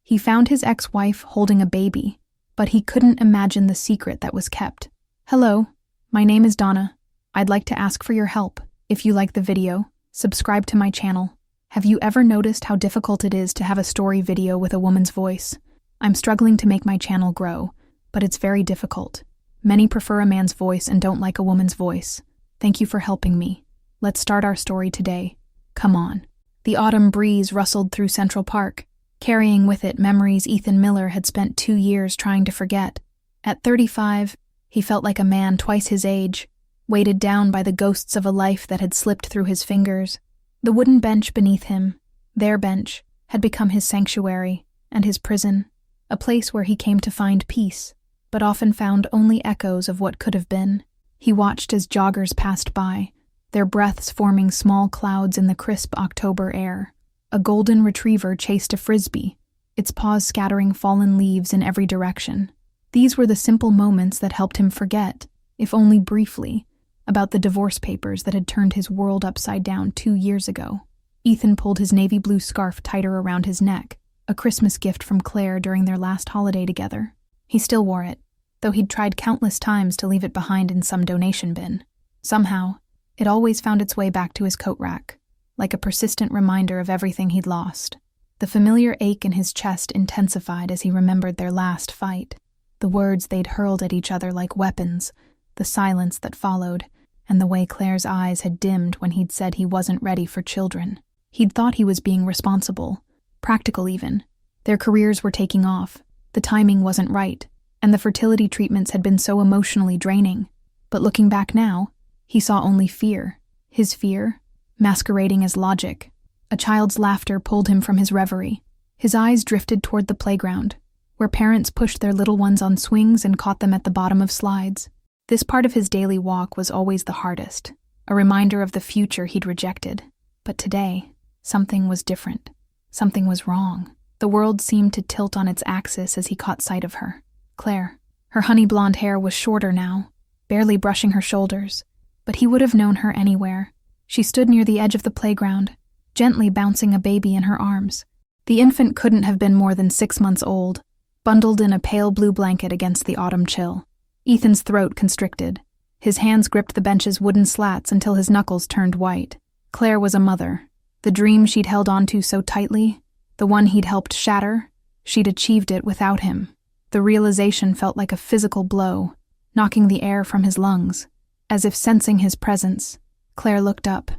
He found his ex-wife holding a baby, but he couldn't imagine the secret that was kept. "Hello, my name is Donna. I'd like to ask for your help. If you like the video, subscribe to my channel. Have you ever noticed how difficult it is to have a story video with a woman's voice? I'm struggling to make my channel grow, but it's very difficult. Many prefer a man's voice and don't like a woman's voice. Thank you for helping me. Let's start our story today. Come on." The autumn breeze rustled through Central Park, carrying with it memories Ethan Miller had spent 2 years trying to forget. At 35, he felt like a man twice his age, weighted down by the ghosts of a life that had slipped through his fingers. The wooden bench beneath him, their bench, had become his sanctuary and his prison, a place where he came to find peace, but often found only echoes of what could have been. He watched as joggers passed by, their breaths forming small clouds in the crisp October air. A golden retriever chased a frisbee, its paws scattering fallen leaves in every direction. These were the simple moments that helped him forget, if only briefly, about the divorce papers that had turned his world upside down 2 years ago. Ethan pulled his navy blue scarf tighter around his neck, a Christmas gift from Claire during their last holiday together. He still wore it, though he'd tried countless times to leave it behind in some donation bin. Somehow, it always found its way back to his coat rack, like a persistent reminder of everything he'd lost. The familiar ache in his chest intensified as he remembered their last fight, the words they'd hurled at each other like weapons, the silence that followed, and the way Claire's eyes had dimmed when he'd said he wasn't ready for children. He'd thought he was being responsible, practical even. Their careers were taking off, the timing wasn't right, and the fertility treatments had been so emotionally draining. But looking back now, he saw only fear. His fear, masquerading as logic. A child's laughter pulled him from his reverie. His eyes drifted toward the playground, where parents pushed their little ones on swings and caught them at the bottom of slides. This part of his daily walk was always the hardest, a reminder of the future he'd rejected. But today, something was different. Something was wrong. The world seemed to tilt on its axis as he caught sight of her. Claire. Her honey blonde hair was shorter now, barely brushing her shoulders, but he would have known her anywhere. She stood near the edge of the playground, gently bouncing a baby in her arms. The infant couldn't have been more than 6 months old, bundled in a pale blue blanket against the autumn chill. Ethan's throat constricted. His hands gripped the bench's wooden slats until his knuckles turned white. Claire was a mother. The dream she'd held onto so tightly, the one he'd helped shatter, she'd achieved it without him. The realization felt like a physical blow, knocking the air from his lungs. As if sensing his presence, Claire looked up.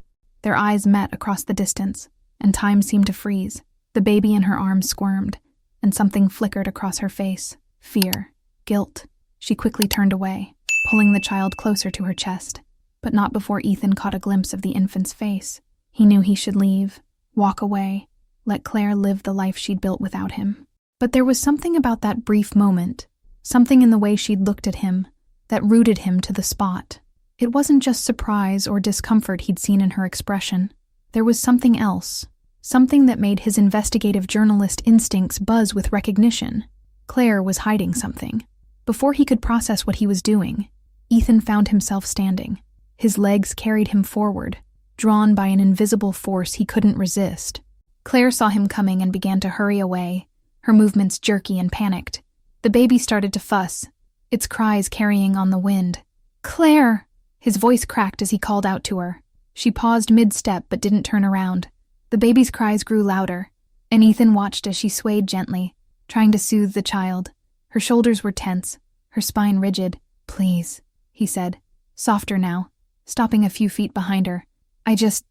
Their eyes met across the distance, and time seemed to freeze. The baby in her arms squirmed, and something flickered across her face. Fear. Guilt. She quickly turned away, pulling the child closer to her chest, but not before Ethan caught a glimpse of the infant's face. He knew he should leave, walk away, let Claire live the life she'd built without him. But there was something about that brief moment, something in the way she'd looked at him, that rooted him to the spot. It wasn't just surprise or discomfort he'd seen in her expression. There was something else, something that made his investigative journalist instincts buzz with recognition. Claire was hiding something. Before he could process what he was doing, Ethan found himself standing. His legs carried him forward, drawn by an invisible force he couldn't resist. Claire saw him coming and began to hurry away, her movements jerky and panicked. The baby started to fuss, its cries carrying on the wind. "Claire!" His voice cracked as he called out to her. She paused mid-step but didn't turn around. The baby's cries grew louder, and Ethan watched as she swayed gently, trying to soothe the child. Her shoulders were tense, her spine rigid. "Please," he said, softer now, stopping a few feet behind her. I just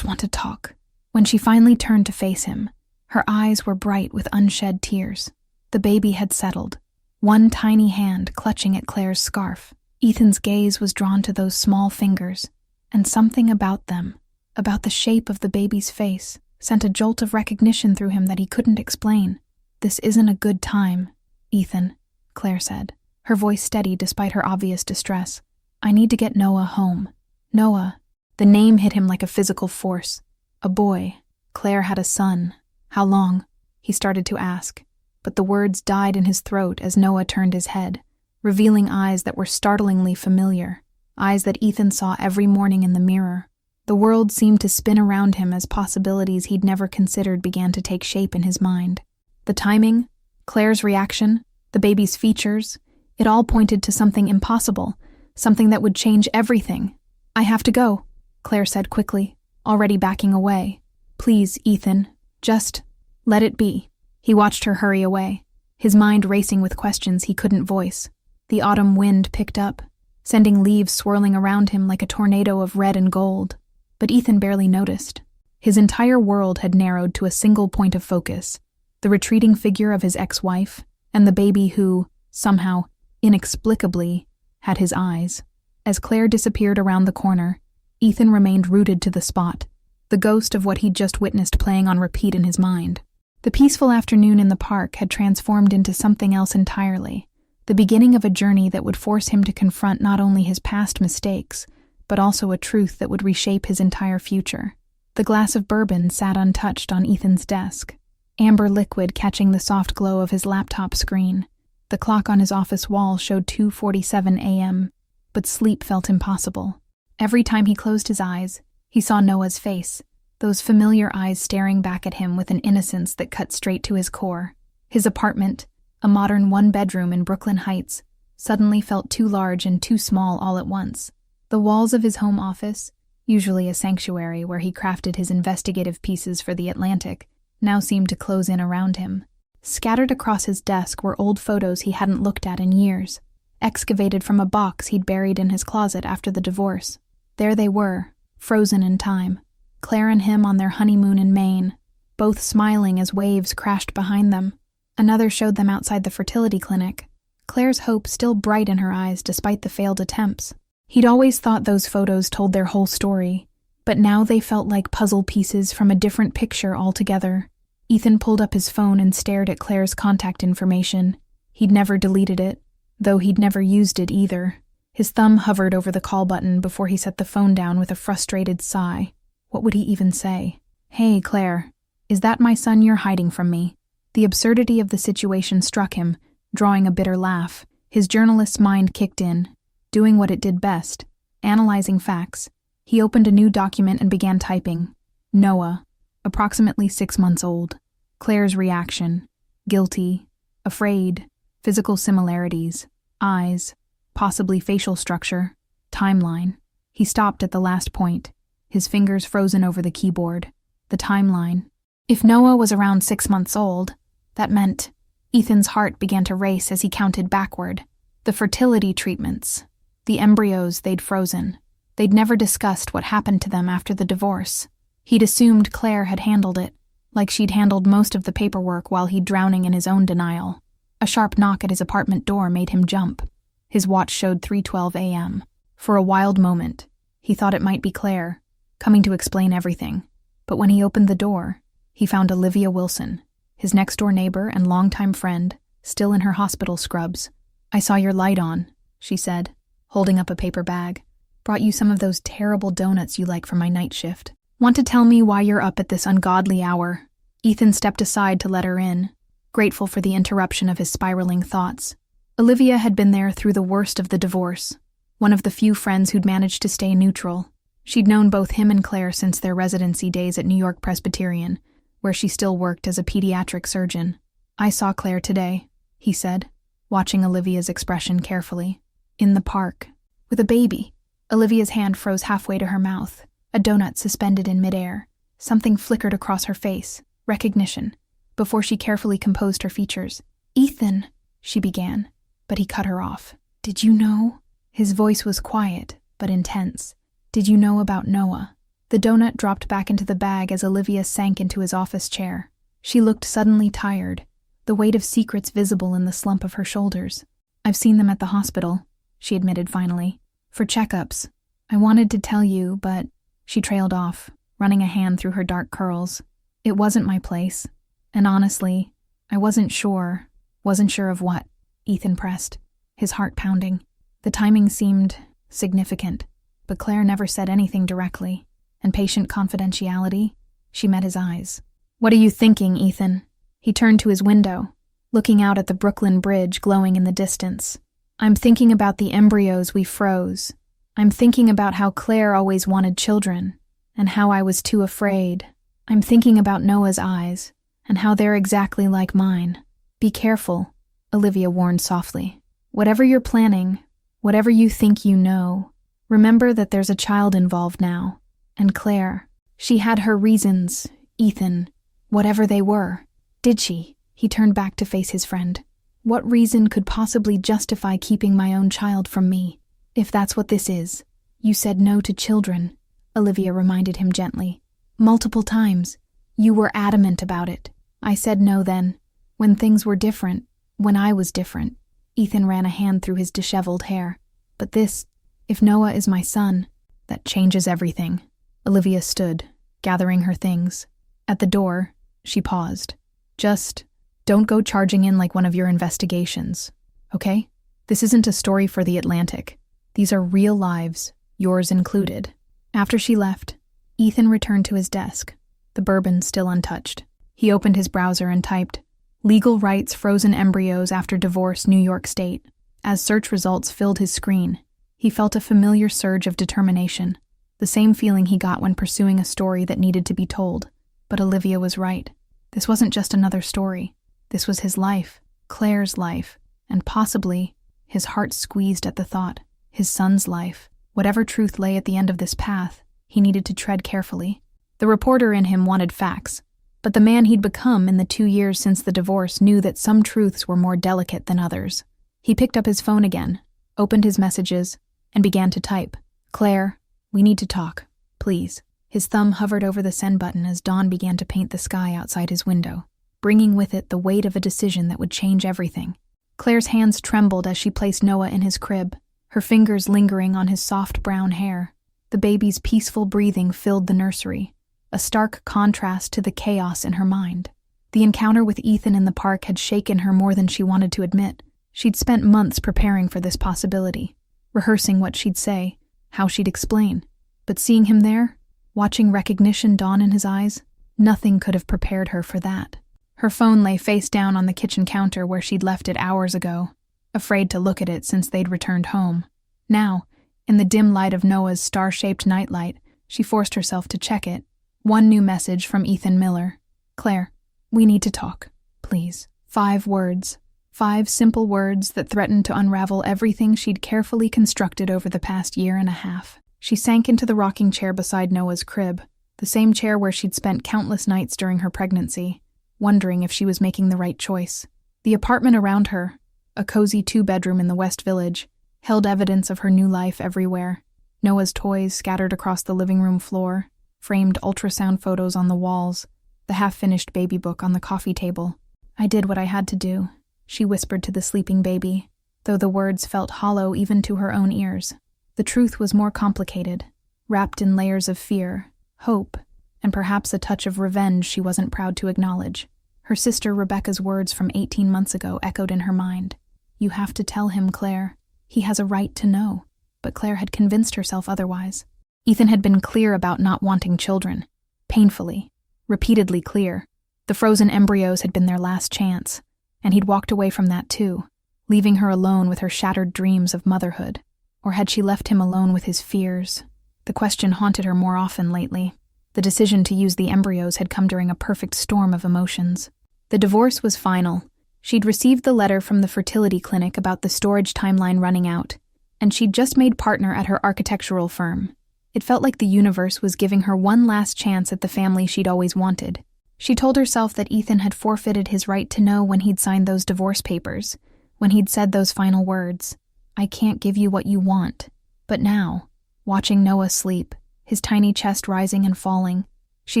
want to talk." When she finally turned to face him, her eyes were bright with unshed tears. The baby had settled, one tiny hand clutching at Claire's scarf. Ethan's gaze was drawn to those small fingers, and something about them, about the shape of the baby's face, sent a jolt of recognition through him that he couldn't explain. "This isn't a good time, Ethan," Claire said, her voice steady despite her obvious distress. "I need to get Noah home." Noah. The name hit him like a physical force. A boy. Claire had a son. How long? He started to ask, but the words died in his throat as Noah turned his head, revealing eyes that were startlingly familiar, eyes that Ethan saw every morning in the mirror. The world seemed to spin around him as possibilities he'd never considered began to take shape in his mind. The timing, Claire's reaction, the baby's features, it all pointed to something impossible, something that would change everything. "I have to go," Claire said quickly, already backing away. "Please, Ethan, just let it be." He watched her hurry away, his mind racing with questions he couldn't voice. The autumn wind picked up, sending leaves swirling around him like a tornado of red and gold. But Ethan barely noticed. His entire world had narrowed to a single point of focus, the retreating figure of his ex-wife and the baby who, somehow, inexplicably, had his eyes. As Claire disappeared around the corner, Ethan remained rooted to the spot, the ghost of what he'd just witnessed playing on repeat in his mind. The peaceful afternoon in the park had transformed into something else entirely, the beginning of a journey that would force him to confront not only his past mistakes, but also a truth that would reshape his entire future. The glass of bourbon sat untouched on Ethan's desk, amber liquid catching the soft glow of his laptop screen. The clock on his office wall showed 2:47 a.m., but sleep felt impossible. Every time he closed his eyes, he saw Noah's face, those familiar eyes staring back at him with an innocence that cut straight to his core. His apartment, a modern one-bedroom in Brooklyn Heights, suddenly felt too large and too small all at once. The walls of his home office, usually a sanctuary where he crafted his investigative pieces for The Atlantic, now seemed to close in around him. Scattered across his desk were old photos he hadn't looked at in years, excavated from a box he'd buried in his closet after the divorce. There they were, frozen in time, Claire and him on their honeymoon in Maine, both smiling as waves crashed behind them. Another showed them outside the fertility clinic, Claire's hope still bright in her eyes despite the failed attempts. He'd always thought those photos told their whole story, but now they felt like puzzle pieces from a different picture altogether. Ethan pulled up his phone and stared at Claire's contact information. He'd never deleted it, though he'd never used it either. His thumb hovered over the call button before he set the phone down with a frustrated sigh. What would he even say? "Hey, Claire, is that my son you're hiding from me?" The absurdity of the situation struck him, drawing a bitter laugh. His journalist's mind kicked in, doing what it did best, analyzing facts. He opened a new document and began typing. Noah, approximately 6 months old. Claire's reaction. Guilty. Afraid. Physical similarities. Eyes. Possibly facial structure. Timeline. He stopped at the last point, his fingers frozen over the keyboard. The timeline. If Noah was around 6 months old, that meant Ethan's heart began to race as he counted backward. The fertility treatments. The embryos they'd frozen. They'd never discussed what happened to them after the divorce. He'd assumed Claire had handled it, like she'd handled most of the paperwork while he'd drowning in his own denial. A sharp knock at his apartment door made him jump. His watch showed 3:12 a.m. For a wild moment, he thought it might be Claire, coming to explain everything. But when he opened the door, he found Olivia Wilson, his next-door neighbor and longtime friend, still in her hospital scrubs. "I saw your light on," she said, holding up a paper bag. "Brought you some of those terrible donuts you like for my night shift. Want to tell me why you're up at this ungodly hour?" Ethan stepped aside to let her in, grateful for the interruption of his spiraling thoughts. Olivia had been there through the worst of the divorce, one of the few friends who'd managed to stay neutral. She'd known both him and Claire since their residency days at New York Presbyterian, where she still worked as a pediatric surgeon. "I saw Claire today," he said, watching Olivia's expression carefully. "In the park. With a baby." Olivia's hand froze halfway to her mouth, a donut suspended in midair. Something flickered across her face, recognition, before she carefully composed her features. "Ethan," she began, but he cut her off. "Did you know?" His voice was quiet, but intense. "Did you know about Noah?" The donut dropped back into the bag as Olivia sank into his office chair. She looked suddenly tired, the weight of secrets visible in the slump of her shoulders. "I've seen them at the hospital," she admitted finally. "For checkups. I wanted to tell you, but..." She trailed off, running a hand through her dark curls. "It wasn't my place. And honestly, I wasn't sure. Wasn't sure of what?" Ethan pressed, his heart pounding. The timing seemed significant, but Claire never said anything directly. And patient confidentiality? She met his eyes. "What are you thinking, Ethan?" He turned to his window, looking out at the Brooklyn Bridge glowing in the distance. "I'm thinking about the embryos we froze. I'm thinking about how Claire always wanted children, and how I was too afraid. I'm thinking about Noah's eyes, and how they're exactly like mine. Be careful, Olivia warned softly. Whatever you're planning, whatever you think you know, remember that there's a child involved now. And Claire, she had her reasons, Ethan, whatever they were. Did she? He turned back to face his friend. What reason could possibly justify keeping my own child from me? If that's what this is. You said no to children, Olivia reminded him gently. Multiple times. You were adamant about it. I said no then, when things were different, when I was different. Ethan ran a hand through his disheveled hair. But this, if Noah is my son, that changes everything. Olivia stood, gathering her things. At the door, she paused. Just don't go charging in like one of your investigations, okay? This isn't a story for the Atlantic. These are real lives, yours included. After she left, Ethan returned to his desk, the bourbon still untouched. He opened his browser and typed, "Legal rights frozen embryos after divorce, New York State." As search results filled his screen, he felt a familiar surge of determination, the same feeling he got when pursuing a story that needed to be told. But Olivia was right. This wasn't just another story. This was his life, Claire's life, and possibly, his heart squeezed at the thought, his son's life. Whatever truth lay at the end of this path, he needed to tread carefully. The reporter in him wanted facts, but the man he'd become in the 2 years since the divorce knew that some truths were more delicate than others. He picked up his phone again, opened his messages, and began to type. "Claire, we need to talk, please." His thumb hovered over the send button as dawn began to paint the sky outside his window, bringing with it the weight of a decision that would change everything. Claire's hands trembled as she placed Noah in his crib, her fingers lingering on his soft brown hair. The baby's peaceful breathing filled the nursery, a stark contrast to the chaos in her mind. The encounter with Ethan in the park had shaken her more than she wanted to admit. She'd spent months preparing for this possibility, rehearsing what she'd say, how she'd explain. But seeing him there, watching recognition dawn in his eyes, nothing could have prepared her for that. Her phone lay face down on the kitchen counter where she'd left it hours ago, afraid to look at it since they'd returned home. Now, in the dim light of Noah's star-shaped nightlight, she forced herself to check it. One new message from Ethan Miller. "Claire, we need to talk, please." 5 words. 5 simple words that threatened to unravel everything she'd carefully constructed over the past year and a half. She sank into the rocking chair beside Noah's crib, the same chair where she'd spent countless nights during her pregnancy, wondering if she was making the right choice. The apartment around her, a cozy 2-bedroom in the West Village, held evidence of her new life everywhere. Noah's toys scattered across the living room floor, framed ultrasound photos on the walls, the half-finished baby book on the coffee table. "I did what I had to do," she whispered to the sleeping baby, though the words felt hollow even to her own ears. The truth was more complicated, wrapped in layers of fear, hope, and perhaps a touch of revenge she wasn't proud to acknowledge. Her sister Rebecca's words from 18 months ago echoed in her mind. "You have to tell him, Claire. He has a right to know." But Claire had convinced herself otherwise. Ethan had been clear about not wanting children. Painfully, repeatedly clear. The frozen embryos had been their last chance, and he'd walked away from that too, leaving her alone with her shattered dreams of motherhood. Or had she left him alone with his fears? The question haunted her more often lately. The decision to use the embryos had come during a perfect storm of emotions. The divorce was final. She'd received the letter from the fertility clinic about the storage timeline running out, and she'd just made partner at her architectural firm. It felt like the universe was giving her one last chance at the family she'd always wanted. She told herself that Ethan had forfeited his right to know when he'd signed those divorce papers, when he'd said those final words, "I can't give you what you want." But now, watching Noah sleep, his tiny chest rising and falling, she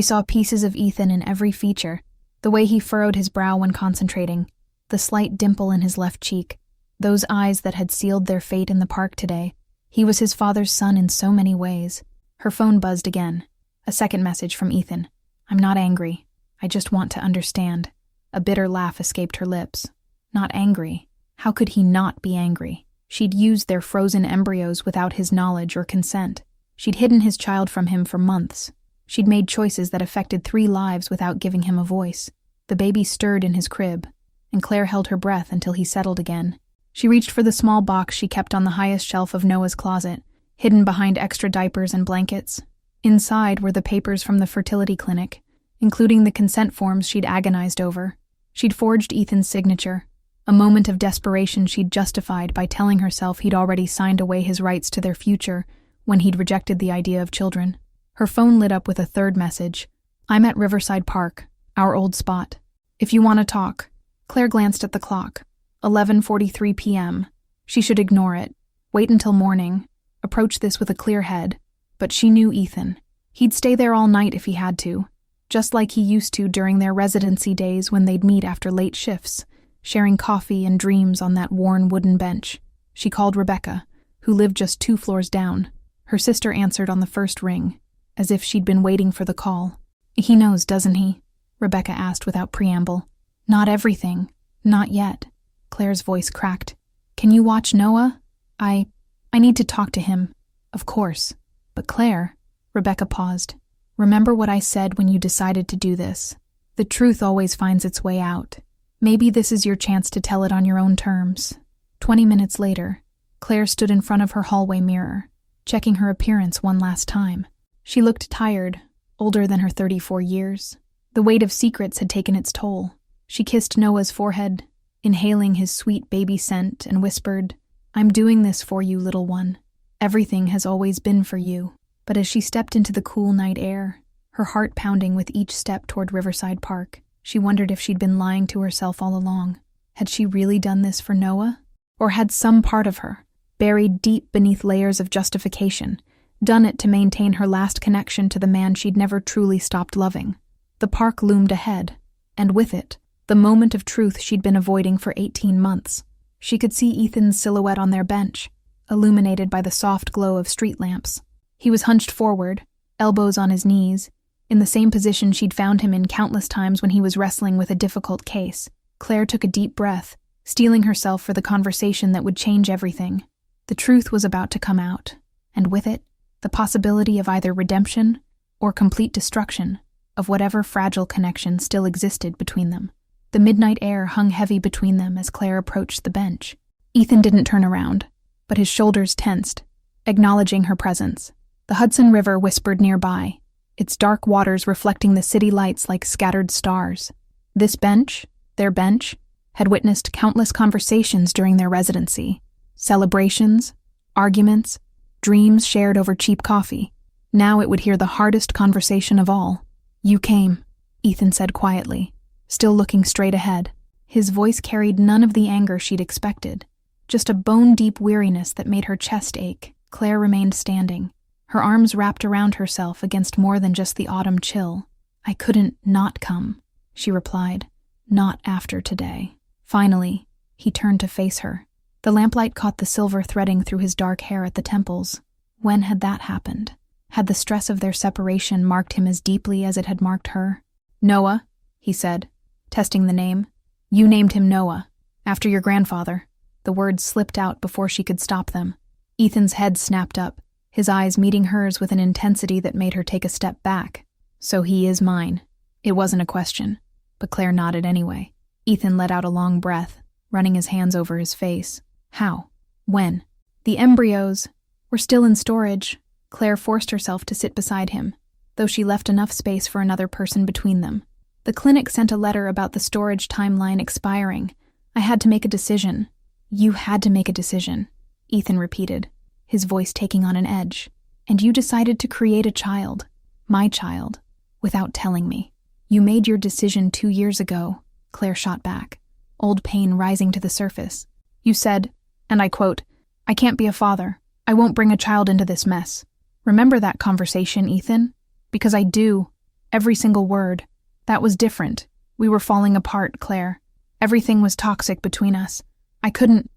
saw pieces of Ethan in every feature, the way he furrowed his brow when concentrating, the slight dimple in his left cheek, those eyes that had sealed their fate in the park today. He was his father's son in so many ways. Her phone buzzed again. A second message from Ethan. "I'm not angry. I just want to understand." A bitter laugh escaped her lips. Not angry. How could he not be angry? She'd used their frozen embryos without his knowledge or consent. She'd hidden his child from him for months. She'd made choices that affected 3 lives without giving him a voice. The baby stirred in his crib, and Claire held her breath until he settled again. She reached for the small box she kept on the highest shelf of Noah's closet, hidden behind extra diapers and blankets. Inside were the papers from the fertility clinic, including the consent forms she'd agonized over. She'd forged Ethan's signature, a moment of desperation she'd justified by telling herself he'd already signed away his rights to their future when he'd rejected the idea of children. Her phone lit up with a third message. "I'm at Riverside Park, our old spot. If you want to talk." Claire glanced at the clock. 11:43 p.m. She should ignore it, wait until morning, approach this with a clear head. But she knew Ethan. He'd stay there all night if he had to, just like he used to during their residency days when they'd meet after late shifts, sharing coffee and dreams on that worn wooden bench. She called Rebecca, who lived just 2 floors down. Her sister answered on the first ring, as if she'd been waiting for the call. "He knows, doesn't he?" Rebecca asked without preamble. "Not everything. Not yet." Claire's voice cracked. "Can you watch Noah? I need to talk to him." "Of course. But Claire," Rebecca paused. "Remember what I said when you decided to do this. The truth always finds its way out. Maybe this is your chance to tell it on your own terms." 20 minutes later, Claire stood in front of her hallway mirror, checking her appearance one last time. She looked tired, older than her 34 years. The weight of secrets had taken its toll. She kissed Noah's forehead, inhaling his sweet baby scent, and whispered, "I'm doing this for you, little one. Everything has always been for you." But as she stepped into the cool night air, her heart pounding with each step toward Riverside Park, she wondered if she'd been lying to herself all along. Had she really done this for Noah? Or had some part of her, buried deep beneath layers of justification, done it to maintain her last connection to the man she'd never truly stopped loving? The park loomed ahead, and with it, the moment of truth she'd been avoiding for 18 months. She could see Ethan's silhouette on their bench, illuminated by the soft glow of street lamps. He was hunched forward, elbows on his knees, in the same position she'd found him in countless times when he was wrestling with a difficult case. Claire took a deep breath, steeling herself for the conversation that would change everything. The truth was about to come out, and with it, the possibility of either redemption or complete destruction of whatever fragile connection still existed between them. The midnight air hung heavy between them as Claire approached the bench. Ethan didn't turn around, but his shoulders tensed, acknowledging her presence. The Hudson River whispered nearby, its dark waters reflecting the city lights like scattered stars. This bench, their bench, had witnessed countless conversations during their residency. Celebrations, arguments, dreams shared over cheap coffee. Now it would hear the hardest conversation of all. "You came," Ethan said quietly, still looking straight ahead. His voice carried none of the anger she'd expected, just a bone-deep weariness that made her chest ache. Claire remained standing, her arms wrapped around herself against more than just the autumn chill. "I couldn't not come," she replied. "Not after today." Finally, he turned to face her. The lamplight caught the silver threading through his dark hair at the temples. When had that happened? Had the stress of their separation marked him as deeply as it had marked her? "Noah," he said, testing the name. "You named him Noah, after your grandfather." The words slipped out before she could stop them. Ethan's head snapped up, his eyes meeting hers with an intensity that made her take a step back. "So he is mine." It wasn't a question, but Claire nodded anyway. Ethan let out a long breath, running his hands over his face. "How? When?" "The embryos were still in storage." Claire forced herself to sit beside him, though she left enough space for another person between them. "The clinic sent a letter about the storage timeline expiring. I had to make a decision." "You had to make a decision," Ethan repeated, his voice taking on an edge. "And you decided to create a child, my child, without telling me." "You made your decision 2 years ago," Claire shot back, old pain rising to the surface. "You said, and I quote, 'I can't be a father. I won't bring a child into this mess.' Remember that conversation, Ethan? Because I do. Every single word. That was different. We were falling apart, Claire. Everything was toxic between us. I couldn't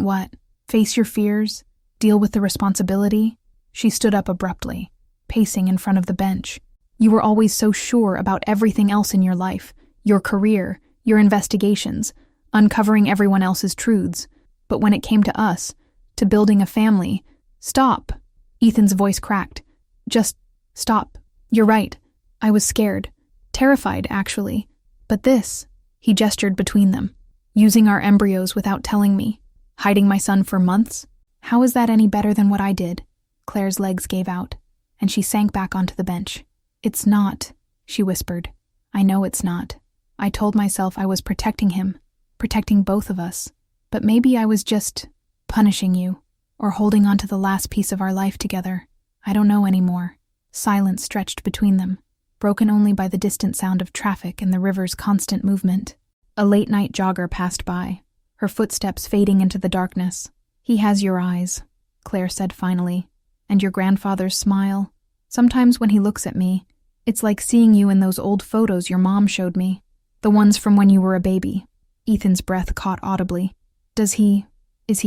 what? Face your fears? Deal with the responsibility?" She stood up abruptly, pacing in front of the bench. "You were always so sure about everything else in your life, your career, your investigations, uncovering everyone else's truths. But when it came to us, to building a family, stop." Ethan's voice cracked. "Just stop. You're right. I was scared. Terrified, actually. But this," he gestured between them, "using our embryos without telling me, hiding my son for months. How is that any better than what I did?" Claire's legs gave out, and she sank back onto the bench. "It's not," she whispered. I know it's not. I told myself I was protecting him, protecting both of us, but maybe I was just punishing you, or holding on to the last piece of our life together. I don't know anymore. Silence stretched between them, broken only by the distant sound of traffic and the river's constant movement. A late-night jogger passed by, her footsteps fading into the darkness. He has your eyes, Claire said finally, and your grandfather's smile. Sometimes when he looks at me, it's like seeing you in those old photos your mom showed me, the ones from when you were a baby. Ethan's breath caught audibly. Is he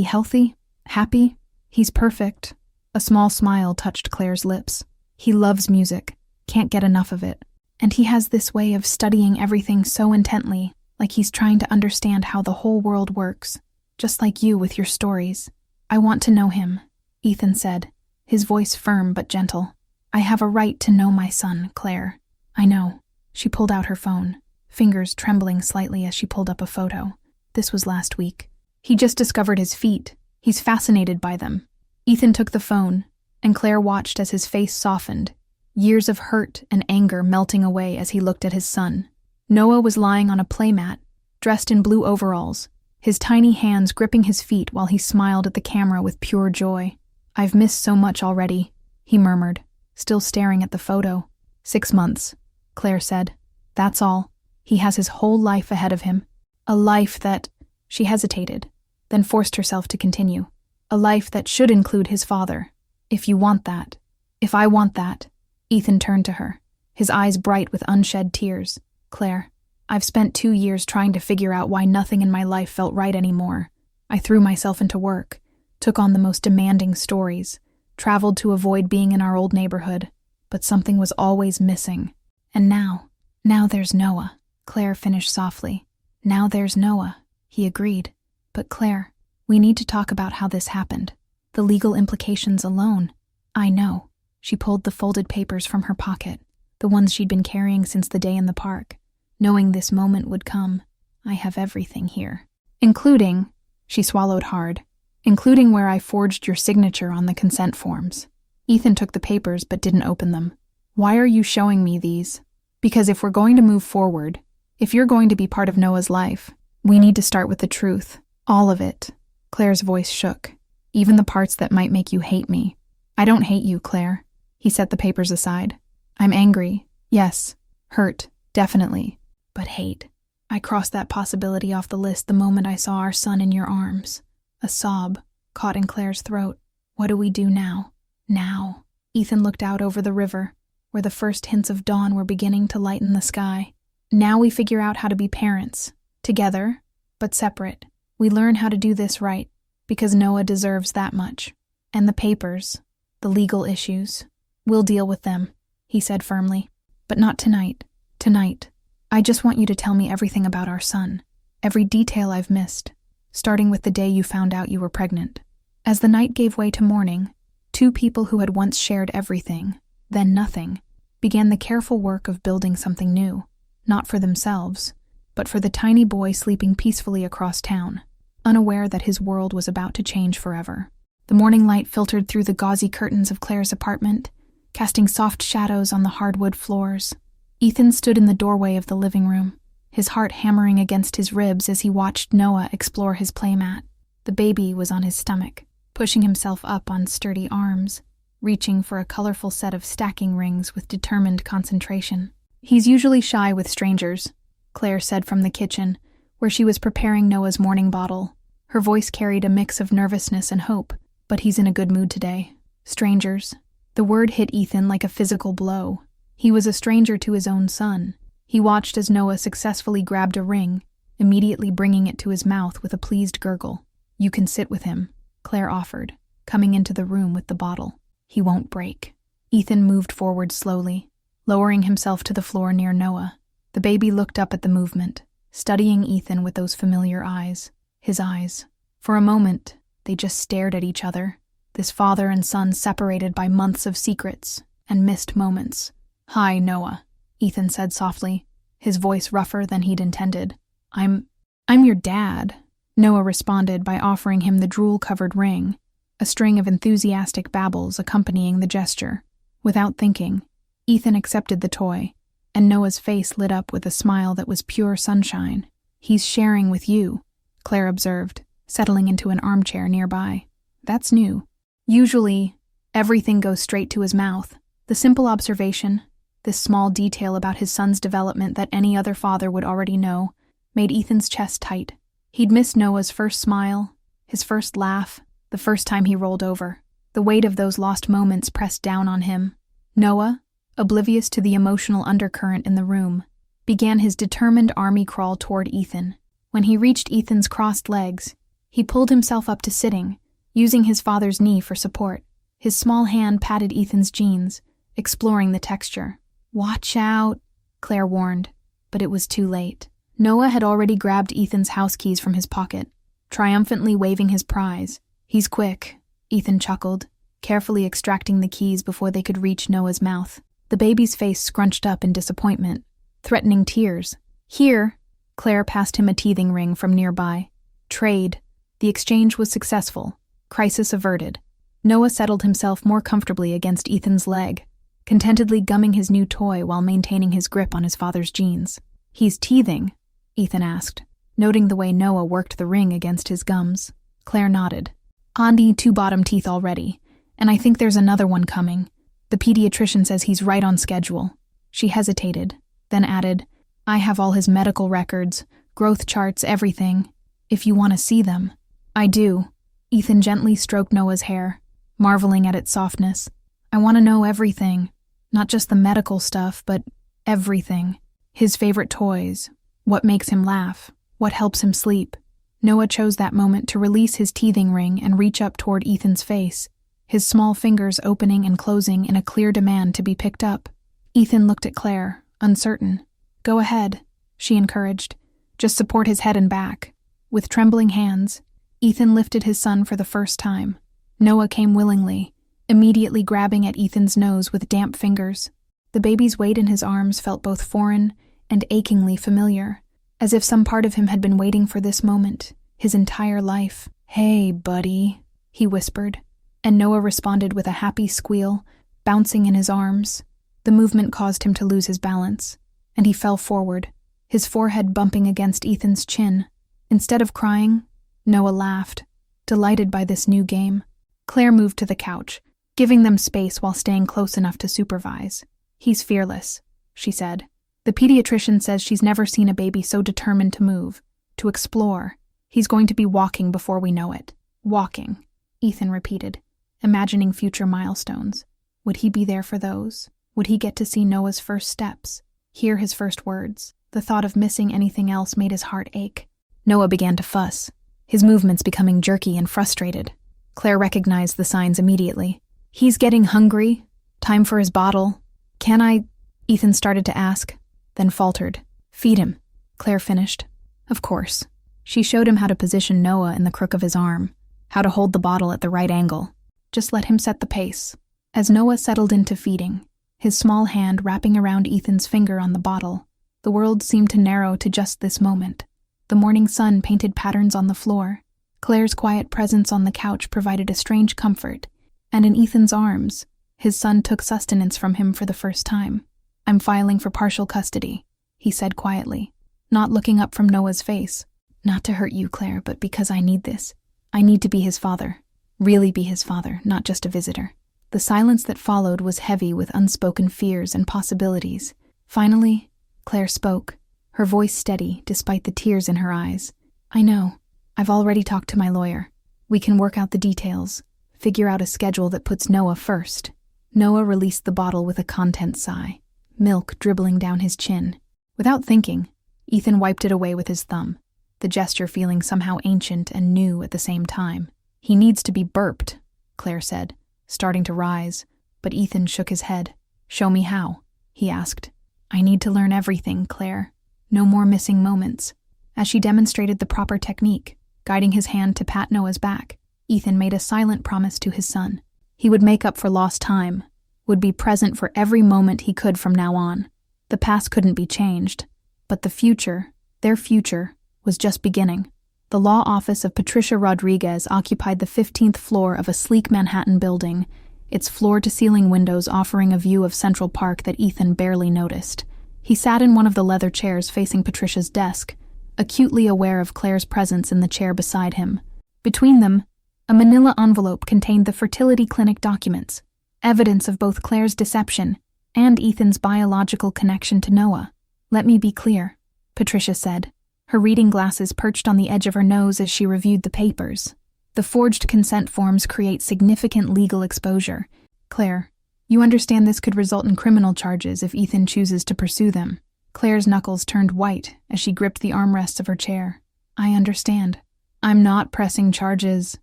healthy? Happy? He's perfect. A small smile touched Claire's lips. He loves music, can't get enough of it, and he has this way of studying everything so intently, like he's trying to understand how the whole world works, just like you with your stories. I want to know him, Ethan said, his voice firm but gentle. I have a right to know my son, Claire. I know. She pulled out her phone, fingers trembling slightly as she pulled up a photo. This was last week. He just discovered his feet. He's fascinated by them. Ethan took the phone, and Claire watched as his face softened, years of hurt and anger melting away as he looked at his son. Noah was lying on a playmat, dressed in blue overalls, his tiny hands gripping his feet while he smiled at the camera with pure joy. I've missed so much already, he murmured, still staring at the photo. 6 months, Claire said. That's all. He has his whole life ahead of him. A life that… She hesitated, then forced herself to continue. A life that should include his father. If you want that. If I want that. Ethan turned to her, his eyes bright with unshed tears. Claire, I've spent 2 years trying to figure out why nothing in my life felt right anymore. I threw myself into work, took on the most demanding stories, traveled to avoid being in our old neighborhood, but something was always missing. And now there's Noah, Claire finished softly. Now there's Noah, he agreed. But Claire, we need to talk about how this happened. The legal implications alone. I know. She pulled the folded papers from her pocket, the ones she'd been carrying since the day in the park. Knowing this moment would come, I have everything here. Including, she swallowed hard, including where I forged your signature on the consent forms. Ethan took the papers but didn't open them. Why are you showing me these? Because if we're going to move forward, if you're going to be part of Noah's life, we need to start with the truth. All of it. Claire's voice shook. Even the parts that might make you hate me. I don't hate you, Claire. He set the papers aside. I'm angry. Yes. Hurt. Definitely. But hate. I crossed that possibility off the list the moment I saw our son in your arms. A sob caught in Claire's throat. What do we do now? Now. Ethan looked out over the river, where the first hints of dawn were beginning to lighten the sky. Now we figure out how to be parents. Together, but separate. We learn how to do this right, because Noah deserves that much. And the papers, the legal issues, we'll deal with them, he said firmly. But not tonight. Tonight. I just want you to tell me everything about our son. Every detail I've missed, starting with the day you found out you were pregnant. As the night gave way to morning, 2 people who had once shared everything, then nothing, began the careful work of building something new. Not for themselves, but for the tiny boy sleeping peacefully across town, unaware that his world was about to change forever. The morning light filtered through the gauzy curtains of Claire's apartment, casting soft shadows on the hardwood floors. Ethan stood in the doorway of the living room, his heart hammering against his ribs as he watched Noah explore his playmat. The baby was on his stomach, pushing himself up on sturdy arms, reaching for a colorful set of stacking rings with determined concentration. He's usually shy with strangers, Claire said from the kitchen, where she was preparing Noah's morning bottle. Her voice carried a mix of nervousness and hope, but he's in a good mood today. Strangers. The word hit Ethan like a physical blow. He was a stranger to his own son. He watched as Noah successfully grabbed a ring, immediately bringing it to his mouth with a pleased gurgle. You can sit with him, Claire offered, coming into the room with the bottle. He won't break. Ethan moved forward slowly, lowering himself to the floor near Noah. The baby looked up at the movement, studying Ethan with those familiar eyes. His eyes. For a moment, they just stared at each other, this father and son separated by months of secrets and missed moments. Hi, Noah, Ethan said softly, his voice rougher than he'd intended. I'm your dad, Noah responded by offering him the drool-covered ring, a string of enthusiastic babbles accompanying the gesture. Without thinking, Ethan accepted the toy, and Noah's face lit up with a smile that was pure sunshine. "He's sharing with you," Claire observed, settling into an armchair nearby. "That's new. Usually, everything goes straight to his mouth." The simple observation, this small detail about his son's development that any other father would already know, made Ethan's chest tight. He'd missed Noah's first smile, his first laugh, the first time he rolled over. The weight of those lost moments pressed down on him. Noah, oblivious to the emotional undercurrent in the room, began his determined army crawl toward Ethan. When he reached Ethan's crossed legs, he pulled himself up to sitting, using his father's knee for support. His small hand patted Ethan's jeans, exploring the texture. "Watch out," Claire warned, but it was too late. Noah had already grabbed Ethan's house keys from his pocket, triumphantly waving his prize. "He's quick," Ethan chuckled, carefully extracting the keys before they could reach Noah's mouth. The baby's face scrunched up in disappointment, threatening tears. "Here," Claire passed him a teething ring from nearby. "Trade." The exchange was successful. Crisis averted. Noah settled himself more comfortably against Ethan's leg, contentedly gumming his new toy while maintaining his grip on his father's jeans. "He's teething?" Ethan asked, noting the way Noah worked the ring against his gums. Claire nodded. "Andy, 2 bottom teeth already, and I think there's another one coming. The pediatrician says he's right on schedule." She hesitated, then added, "I have all his medical records, growth charts, everything. If you want to see them." "I do." Ethan gently stroked Noah's hair, marveling at its softness. "I want to know everything. Not just the medical stuff, but everything. His favorite toys, what makes him laugh, what helps him sleep." Noah chose that moment to release his teething ring and reach up toward Ethan's face, his small fingers opening and closing in a clear demand to be picked up. Ethan looked at Claire, uncertain. "Go ahead," she encouraged. "Just support his head and back." With trembling hands, Ethan lifted his son for the first time. Noah came willingly, immediately grabbing at Ethan's nose with damp fingers. The baby's weight in his arms felt both foreign and achingly familiar, as if some part of him had been waiting for this moment, his entire life. "Hey, buddy," he whispered, and Noah responded with a happy squeal, bouncing in his arms. The movement caused him to lose his balance, and he fell forward, his forehead bumping against Ethan's chin. Instead of crying, Noah laughed, delighted by this new game. Claire moved to the couch, giving them space while staying close enough to supervise. "He's fearless," she said. "The pediatrician says she's never seen a baby so determined to move, to explore. He's going to be walking before we know it." "Walking," Ethan repeated, imagining future milestones. Would he be there for those? Would he get to see Noah's first steps, hear his first words? The thought of missing anything else made his heart ache. Noah began to fuss, his movements becoming jerky and frustrated. Claire recognized the signs immediately. "He's getting hungry. Time for his bottle. Can I?" Ethan started to ask, then faltered. "Feed him," Claire finished. "Of course." She showed him how to position Noah in the crook of his arm, how to hold the bottle at the right angle. Just let him set the pace. As Noah settled into feeding, his small hand wrapping around Ethan's finger on the bottle, the world seemed to narrow to just this moment. The morning sun painted patterns on the floor. Claire's quiet presence on the couch provided a strange comfort, and in Ethan's arms, his son took sustenance from him for the first time. "I'm filing for partial custody," he said quietly, not looking up from Noah's face. "Not to hurt you, Claire, but because I need this. I need to be his father. Really be his father, not just a visitor." The silence that followed was heavy with unspoken fears and possibilities. Finally, Claire spoke, her voice steady despite the tears in her eyes. "I know. I've already talked to my lawyer. We can work out the details, figure out a schedule that puts Noah first." Noah released the bottle with a content sigh, milk dribbling down his chin. Without thinking, Ethan wiped it away with his thumb, the gesture feeling somehow ancient and new at the same time. "He needs to be burped," Claire said, starting to rise, but Ethan shook his head. "Show me how," he asked. "I need to learn everything, Claire. No more missing moments." As she demonstrated the proper technique, guiding his hand to pat Noah's back, Ethan made a silent promise to his son. He would make up for lost time, would be present for every moment he could from now on. The past couldn't be changed, but the future, their future, was just beginning. The law office of Patricia Rodriguez occupied the 15th floor of a sleek Manhattan building, its floor-to-ceiling windows offering a view of Central Park that Ethan barely noticed. He sat in one of the leather chairs facing Patricia's desk, acutely aware of Claire's presence in the chair beside him. Between them, a manila envelope contained the fertility clinic documents, evidence of both Claire's deception and Ethan's biological connection to Noah. "Let me be clear," Patricia said, her reading glasses perched on the edge of her nose as she reviewed the papers. "The forged consent forms create significant legal exposure. Claire, you understand this could result in criminal charges if Ethan chooses to pursue them." Claire's knuckles turned white as she gripped the armrests of her chair. "I understand." "I'm not pressing charges,"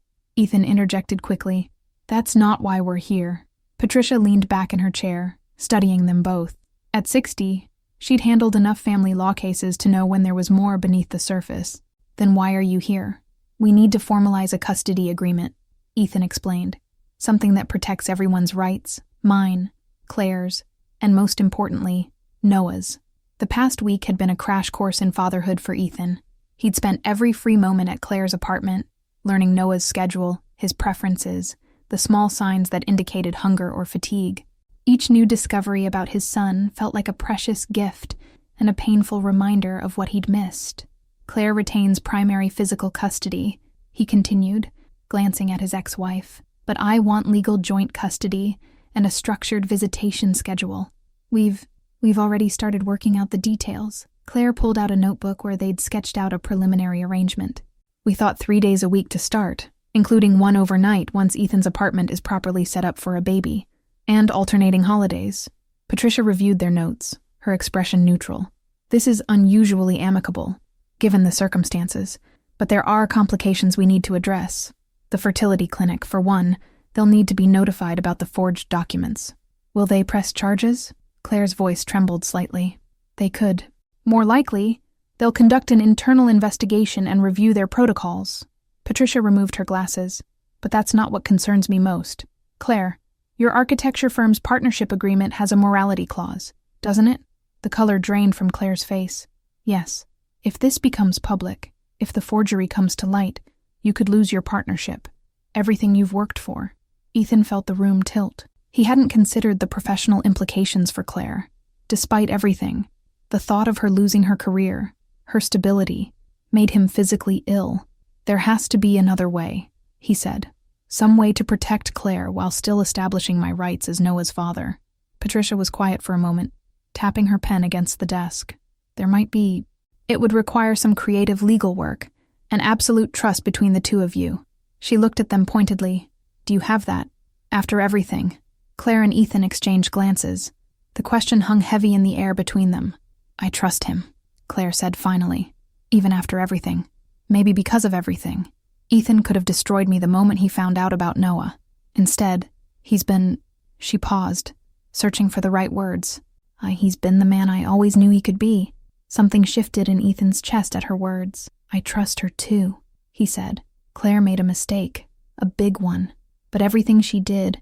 Ethan interjected quickly. "That's not why we're here." Patricia leaned back in her chair, studying them both. At 60, she'd handled enough family law cases to know when there was more beneath the surface. "Then why are you here?" "We need to formalize a custody agreement," Ethan explained. "Something that protects everyone's rights, mine, Claire's, and most importantly, Noah's." The past week had been a crash course in fatherhood for Ethan. He'd spent every free moment at Claire's apartment, learning Noah's schedule, his preferences, the small signs that indicated hunger or fatigue. Each new discovery about his son felt like a precious gift and a painful reminder of what he'd missed. "Claire retains primary physical custody," he continued, glancing at his ex-wife. "But I want legal joint custody and a structured visitation schedule. We've already started working out the details." Claire pulled out a notebook where they'd sketched out a preliminary arrangement. "We thought 3 days a week to start, including one overnight once Ethan's apartment is properly set up for a baby, and alternating holidays." Patricia reviewed their notes, her expression neutral. "This is unusually amicable, given the circumstances, but there are complications we need to address. The fertility clinic, for one, they'll need to be notified about the forged documents." "Will they press charges?" Claire's voice trembled slightly. "They could. More likely, they'll conduct an internal investigation and review their protocols." Patricia removed her glasses. "But that's not what concerns me most. Claire, your architecture firm's partnership agreement has a morality clause, doesn't it?" The color drained from Claire's face. "Yes. If this becomes public, if the forgery comes to light, you could lose your partnership. Everything you've worked for." Ethan felt the room tilt. He hadn't considered the professional implications for Claire. Despite everything, the thought of her losing her career, her stability, made him physically ill. "There has to be another way," he said. "Some way to protect Claire while still establishing my rights as Noah's father." Patricia was quiet for a moment, tapping her pen against the desk. "There might be. It would require some creative legal work, and absolute trust between the two of you." She looked at them pointedly. "Do you have that? After everything?" Claire and Ethan exchanged glances. The question hung heavy in the air between them. "I trust him," Claire said finally. "Even after everything. Maybe because of everything. Ethan could have destroyed me the moment he found out about Noah. Instead, he's been—" She paused, searching for the right words. He's been the man I always knew he could be." Something shifted in Ethan's chest at her words. "I trust her too," he said. "Claire made a mistake, a big one. But everything she did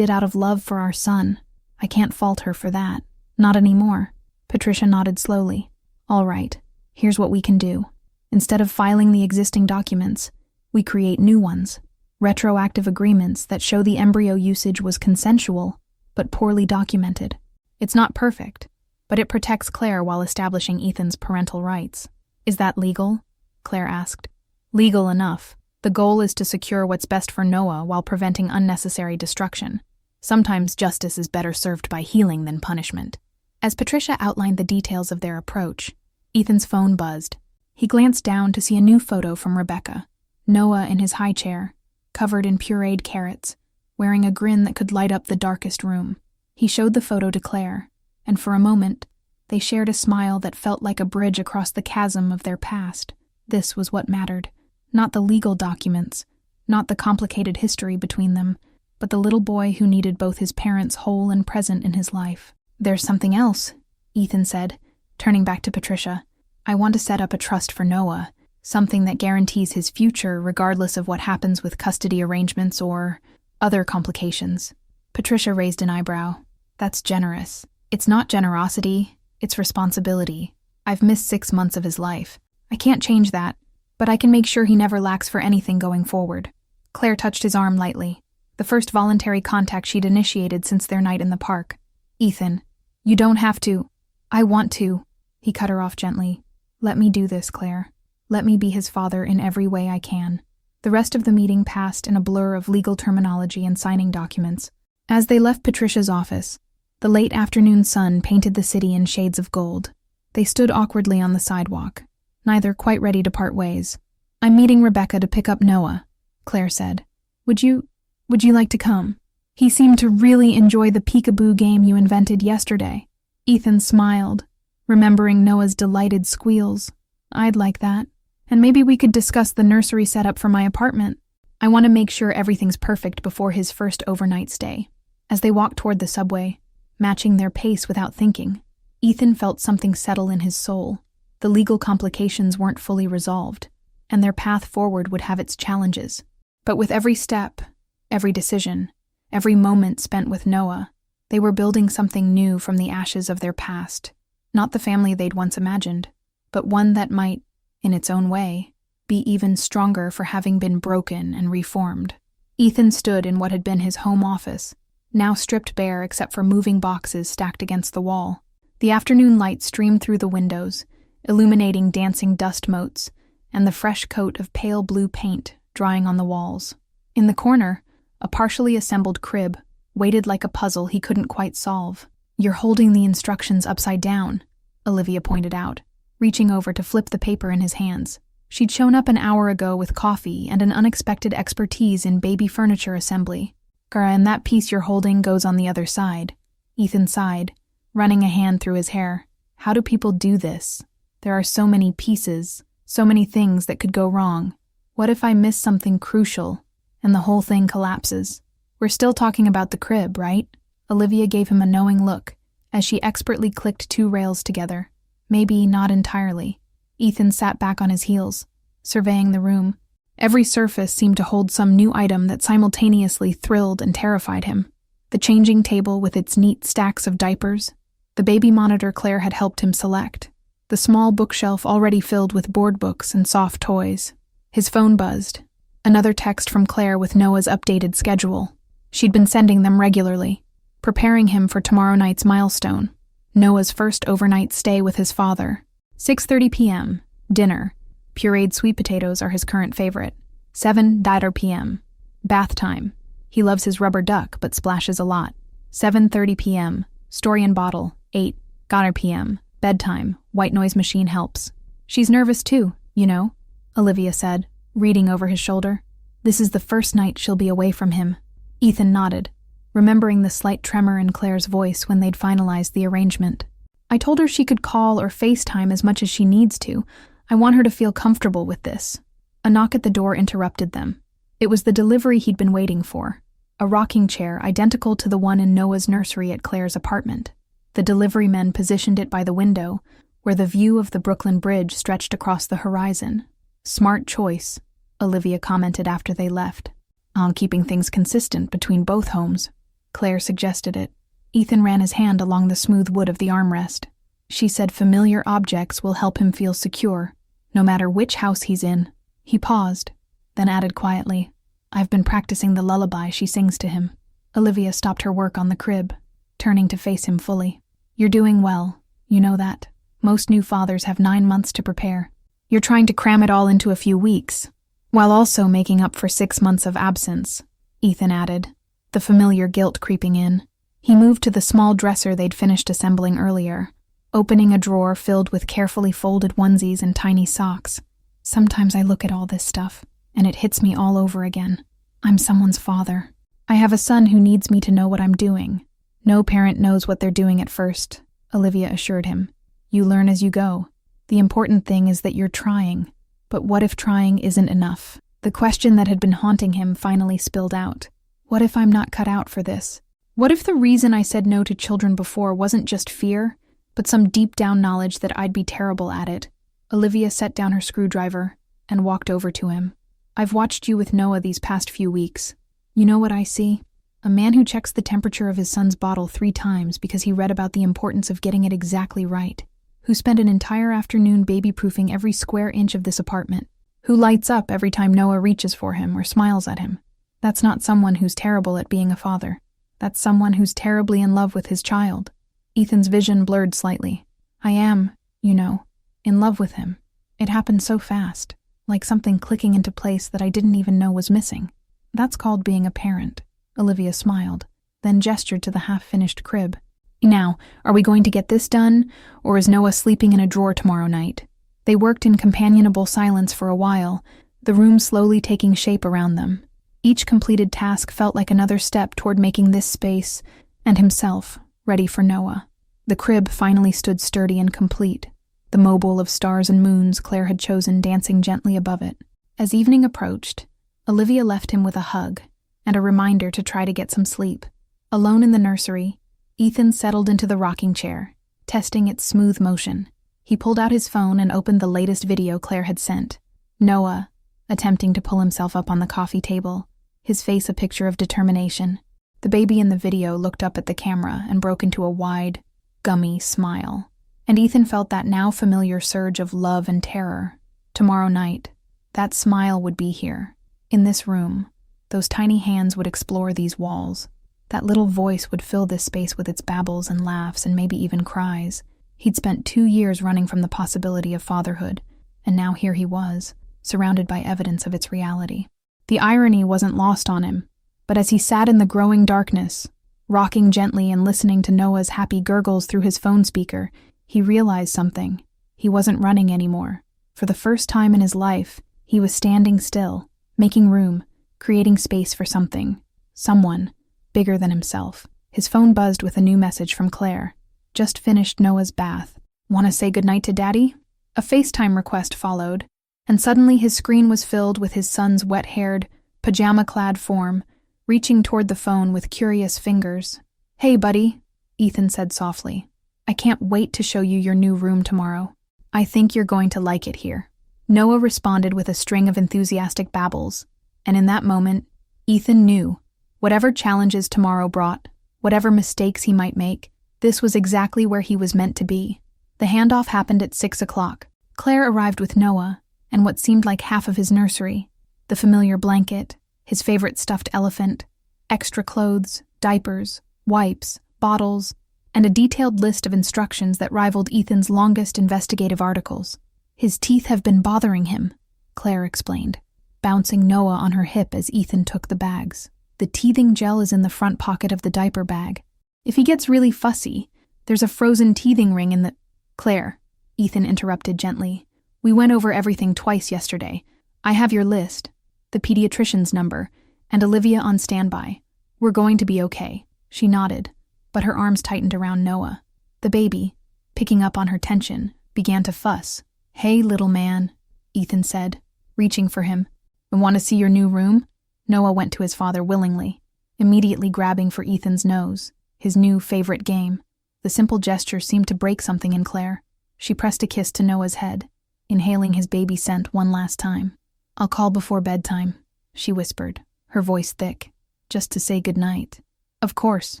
out of love for our son. I can't fault her for that. Not anymore." Patricia nodded slowly. "All right, here's what we can do. Instead of filing the existing documents, we create new ones. Retroactive agreements that show the embryo usage was consensual, but poorly documented. It's not perfect, but it protects Claire while establishing Ethan's parental rights." "Is that legal?" Claire asked. "Legal enough. The goal is to secure what's best for Noah while preventing unnecessary destruction. Sometimes justice is better served by healing than punishment." As Patricia outlined the details of their approach, Ethan's phone buzzed. He glanced down to see a new photo from Rebecca. Noah in his high chair, covered in pureed carrots, wearing a grin that could light up the darkest room. He showed the photo to Claire, and for a moment, they shared a smile that felt like a bridge across the chasm of their past. This was what mattered. Not the legal documents, not the complicated history between them, but the little boy who needed both his parents whole and present in his life. "There's something else," Ethan said, turning back to Patricia. "I want to set up a trust for Noah, something that guarantees his future regardless of what happens with custody arrangements or other complications." Patricia raised an eyebrow. "That's generous." "It's not generosity, it's responsibility. I've missed 6 months of his life. I can't change that, but I can make sure he never lacks for anything going forward." Claire touched his arm lightly, the first voluntary contact she'd initiated since their night in the park. "Ethan, you don't have to." I want to. He cut her off gently. Let me do this, Claire. Let me be his father in every way I can. The rest of the meeting passed in a blur of legal terminology and signing documents. As they left Patricia's office, the late afternoon sun painted the city in shades of gold. They stood awkwardly on the sidewalk, neither quite ready to part ways. I'm meeting Rebecca to pick up Noah, Claire said. Would you like to come? He seemed to really enjoy the peekaboo game you invented yesterday. Ethan smiled, remembering Noah's delighted squeals. I'd like that. And maybe we could discuss the nursery setup for my apartment. I want to make sure everything's perfect before his first overnight stay. As they walked toward the subway, matching their pace without thinking, Ethan felt something settle in his soul. The legal complications weren't fully resolved, and their path forward would have its challenges. But with every step, every decision, every moment spent with Noah, they were building something new from the ashes of their past. Not the family they'd once imagined, but one that might, in its own way, be even stronger for having been broken and reformed. Ethan stood in what had been his home office, now stripped bare except for moving boxes stacked against the wall. The afternoon light streamed through the windows, illuminating dancing dust motes and the fresh coat of pale blue paint drying on the walls. In the corner, a partially assembled crib waited like a puzzle he couldn't quite solve. You're holding the instructions upside down, Olivia pointed out, reaching over to flip the paper in his hands. She'd shown up an hour ago with coffee and an unexpected expertise in baby furniture assembly. And that piece you're holding goes on the other side. Ethan sighed, running a hand through his hair. How do people do this? There are so many pieces, so many things that could go wrong. What if I miss something crucial and the whole thing collapses? We're still talking about the crib, right? Olivia gave him a knowing look as she expertly clicked two rails together. Maybe not entirely. Ethan sat back on his heels, surveying the room. Every surface seemed to hold some new item that simultaneously thrilled and terrified him. The changing table with its neat stacks of diapers, the baby monitor Claire had helped him select, the small bookshelf already filled with board books and soft toys. His phone buzzed. Another text from Claire with Noah's updated schedule. She'd been sending them regularly, preparing him for tomorrow night's milestone, Noah's first overnight stay with his father. 6:30 p.m., dinner. Pureed sweet potatoes are his current favorite. 7:00 p.m., bath time. He loves his rubber duck but splashes a lot. 7:30 p.m., story and bottle. 8:00 p.m., bedtime. White noise machine helps. She's nervous too, you know, Olivia said, reading over his shoulder. This is the first night she'll be away from him. Ethan nodded, remembering the slight tremor in Claire's voice when they'd finalized the arrangement. I told her she could call or FaceTime as much as she needs to. I want her to feel comfortable with this. A knock at the door interrupted them. It was the delivery he'd been waiting for, a rocking chair identical to the one in Noah's nursery at Claire's apartment. The delivery men positioned it by the window, where the view of the Brooklyn Bridge stretched across the horizon. Smart choice, Olivia commented after they left. On keeping things consistent between both homes, Claire suggested it. Ethan ran his hand along the smooth wood of the armrest. She said familiar objects will help him feel secure, no matter which house he's in. He paused, then added quietly, I've been practicing the lullaby she sings to him. Olivia stopped her work on the crib, turning to face him fully. You're doing well, you know that. Most new fathers have 9 months to prepare. You're trying to cram it all into a few weeks, while also making up for 6 months of absence, Ethan added, the familiar guilt creeping in. He moved to the small dresser they'd finished assembling earlier, opening a drawer filled with carefully folded onesies and tiny socks. Sometimes I look at all this stuff, and it hits me all over again. I'm someone's father. I have a son who needs me to know what I'm doing. No parent knows what they're doing at first, Olivia assured him. You learn as you go. The important thing is that you're trying. But what if trying isn't enough? The question that had been haunting him finally spilled out. What if I'm not cut out for this? What if the reason I said no to children before wasn't just fear, but some deep-down knowledge that I'd be terrible at it? Olivia set down her screwdriver and walked over to him. I've watched you with Noah these past few weeks. You know what I see? A man who checks the temperature of his son's bottle 3 times because he read about the importance of getting it exactly right. Who spent an entire afternoon baby-proofing every square inch of this apartment. Who lights up every time Noah reaches for him or smiles at him. That's not someone who's terrible at being a father. That's someone who's terribly in love with his child. Ethan's vision blurred slightly. I am, you know, in love with him. It happened so fast, like something clicking into place that I didn't even know was missing. That's called being a parent. Olivia smiled, then gestured to the half-finished crib. Now, are we going to get this done, or is Noah sleeping in a drawer tomorrow night? They worked in companionable silence for a while, the room slowly taking shape around them. Each completed task felt like another step toward making this space, and himself, ready for Noah. The crib finally stood sturdy and complete, the mobile of stars and moons Claire had chosen dancing gently above it. As evening approached, Olivia left him with a hug and a reminder to try to get some sleep. Alone in the nursery, Ethan settled into the rocking chair, testing its smooth motion. He pulled out his phone and opened the latest video Claire had sent. Noah, attempting to pull himself up on the coffee table, his face a picture of determination. The baby in the video looked up at the camera and broke into a wide, gummy smile. And Ethan felt that now familiar surge of love and terror. Tomorrow night, that smile would be here, in this room. Those tiny hands would explore these walls. That little voice would fill this space with its babbles and laughs and maybe even cries. He'd spent 2 years running from the possibility of fatherhood, and now here he was, surrounded by evidence of its reality. The irony wasn't lost on him, but as he sat in the growing darkness, rocking gently and listening to Noah's happy gurgles through his phone speaker, he realized something. He wasn't running anymore. For the first time in his life, he was standing still, making room, creating space for something, someone, bigger than himself. His phone buzzed with a new message from Claire. Just finished Noah's bath. Want to say goodnight to Daddy? A FaceTime request followed, and suddenly his screen was filled with his son's wet-haired, pajama-clad form, reaching toward the phone with curious fingers. Hey, buddy, Ethan said softly. I can't wait to show you your new room tomorrow. I think you're going to like it here. Noah responded with a string of enthusiastic babbles, and in that moment, Ethan knew, whatever challenges tomorrow brought, whatever mistakes he might make, this was exactly where he was meant to be. The handoff happened at 6 o'clock. Claire arrived with Noah, and what seemed like half of his nursery, the familiar blanket, his favorite stuffed elephant, extra clothes, diapers, wipes, bottles, and a detailed list of instructions that rivaled Ethan's longest investigative articles. His teeth have been bothering him, Claire explained, bouncing Noah on her hip as Ethan took the bags. The teething gel is in the front pocket of the diaper bag. If he gets really fussy, there's a frozen teething ring in the— Claire, Ethan interrupted gently. We went over everything twice yesterday. I have your list, the pediatrician's number, and Olivia on standby. We're going to be okay. She nodded, but her arms tightened around Noah. The baby, picking up on her tension, began to fuss. Hey, little man, Ethan said, reaching for him. Want to see your new room? Noah went to his father willingly, immediately grabbing for Ethan's nose, his new favorite game. The simple gesture seemed to break something in Claire. She pressed a kiss to Noah's head, inhaling his baby scent one last time. I'll call before bedtime, she whispered, her voice thick, just to say goodnight. Of course,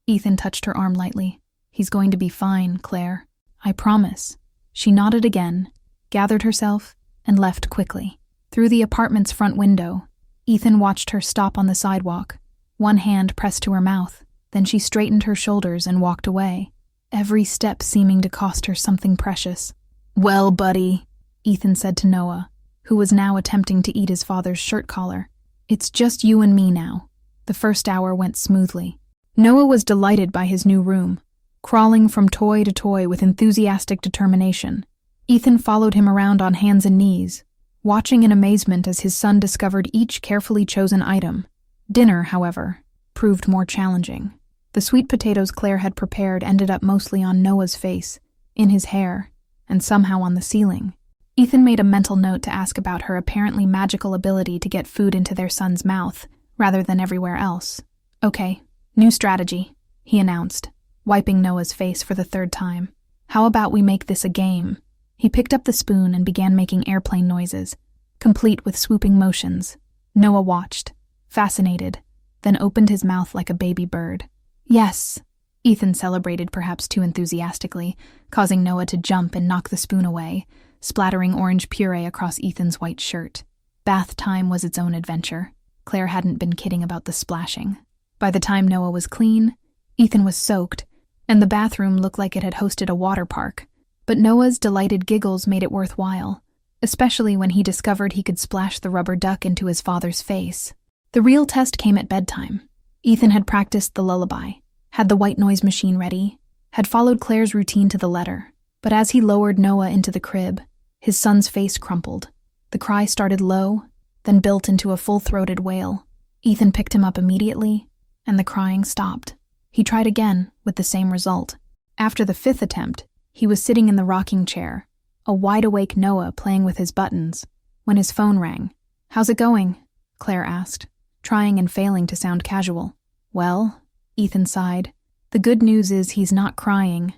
Ethan touched her arm lightly. He's going to be fine, Claire. I promise. She nodded again, gathered herself, and left quickly. Through the apartment's front window, Ethan watched her stop on the sidewalk, one hand pressed to her mouth. Then she straightened her shoulders and walked away, every step seeming to cost her something precious. Well, buddy, Ethan said to Noah, who was now attempting to eat his father's shirt collar. It's just you and me now. The first hour went smoothly. Noah was delighted by his new room, crawling from toy to toy with enthusiastic determination. Ethan followed him around on hands and knees, watching in amazement as his son discovered each carefully chosen item. Dinner, however, proved more challenging. The sweet potatoes Claire had prepared ended up mostly on Noah's face, in his hair, and somehow on the ceiling. Ethan made a mental note to ask about her apparently magical ability to get food into their son's mouth, rather than everywhere else. Okay, new strategy, he announced, wiping Noah's face for the third time. How about we make this a game? He picked up the spoon and began making airplane noises, complete with swooping motions. Noah watched, fascinated, then opened his mouth like a baby bird. Yes, Ethan celebrated perhaps too enthusiastically, causing Noah to jump and knock the spoon away, splattering orange puree across Ethan's white shirt. Bath time was its own adventure. Claire hadn't been kidding about the splashing. By the time Noah was clean, Ethan was soaked, and the bathroom looked like it had hosted a water park. But Noah's delighted giggles made it worthwhile, especially when he discovered he could splash the rubber duck into his father's face. The real test came at bedtime. Ethan had practiced the lullaby, had the white noise machine ready, had followed Claire's routine to the letter. But as he lowered Noah into the crib, his son's face crumpled. The cry started low, then built into a full-throated wail. Ethan picked him up immediately, and the crying stopped. He tried again, with the same result. After the 5th attempt, he was sitting in the rocking chair, a wide-awake Noah playing with his buttons, when his phone rang. "How's it going?" Claire asked, trying and failing to sound casual. "Well," Ethan sighed, "the good news is he's not crying.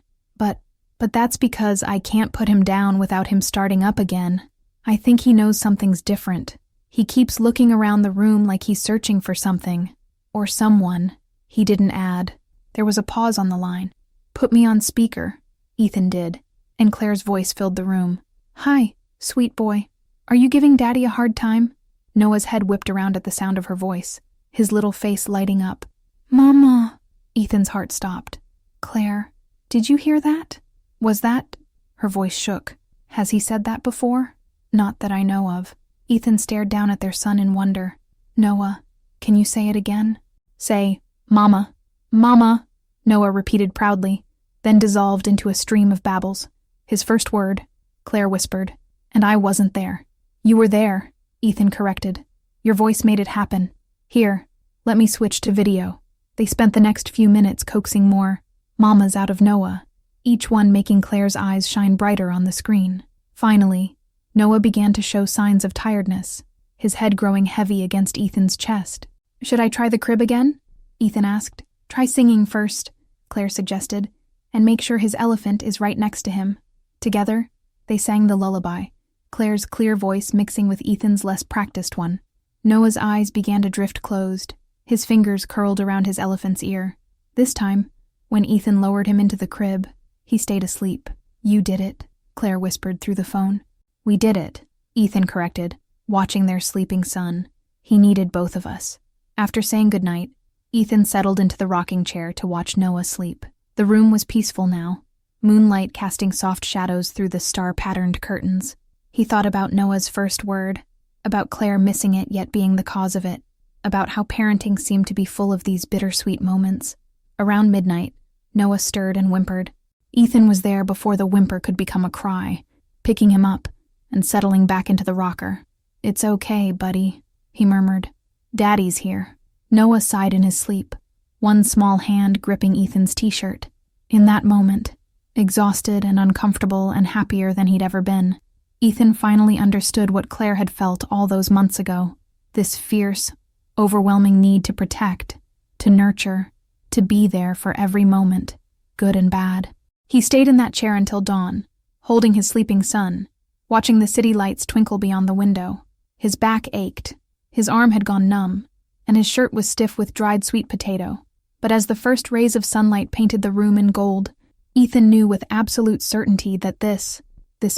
But that's because I can't put him down without him starting up again. I think he knows something's different. He keeps looking around the room like he's searching for something. Or someone." He didn't add. There was a pause on the line. "Put me on speaker." Ethan did, and Claire's voice filled the room. "Hi, sweet boy. Are you giving Daddy a hard time?" Noah's head whipped around at the sound of her voice, his little face lighting up. "Mama." Ethan's heart stopped. "Claire, did you hear that? Was that—" Her voice shook. "Has he said that before?" "Not that I know of." Ethan stared down at their son in wonder. "Noah, can you say it again?" "Say, Mama. Mama," Noah repeated proudly, then dissolved into a stream of babbles. "His first word," Claire whispered, "and I wasn't there." "You were there," Ethan corrected. "Your voice made it happen. Here, let me switch to video." They spent the next few minutes coaxing more mamas out of Noah, each one making Claire's eyes shine brighter on the screen. Finally, Noah began to show signs of tiredness, his head growing heavy against Ethan's chest. "Should I try the crib again?" Ethan asked. "Try singing first," Claire suggested, "and make sure his elephant is right next to him." Together, they sang the lullaby, Claire's clear voice mixing with Ethan's less practiced one. Noah's eyes began to drift closed, his fingers curled around his elephant's ear. This time, when Ethan lowered him into the crib, he stayed asleep. "You did it," Claire whispered through the phone. "We did it," Ethan corrected, watching their sleeping son. "He needed both of us." After saying goodnight, Ethan settled into the rocking chair to watch Noah sleep. The room was peaceful now, moonlight casting soft shadows through the star-patterned curtains. He thought about Noah's first word, about Claire missing it yet being the cause of it, about how parenting seemed to be full of these bittersweet moments. Around midnight, Noah stirred and whimpered. Ethan was there before the whimper could become a cry, picking him up and settling back into the rocker. "It's okay, buddy," he murmured. "Daddy's here." Noah sighed in his sleep, one small hand gripping Ethan's t-shirt. In that moment, exhausted and uncomfortable and happier than he'd ever been, Ethan finally understood what Claire had felt all those months ago. This fierce, overwhelming need to protect, to nurture, to be there for every moment, good and bad. He stayed in that chair until dawn, holding his sleeping son, watching the city lights twinkle beyond the window. His back ached, his arm had gone numb, and his shirt was stiff with dried sweet potato. But as the first rays of sunlight painted the room in gold, Ethan knew with absolute certainty that this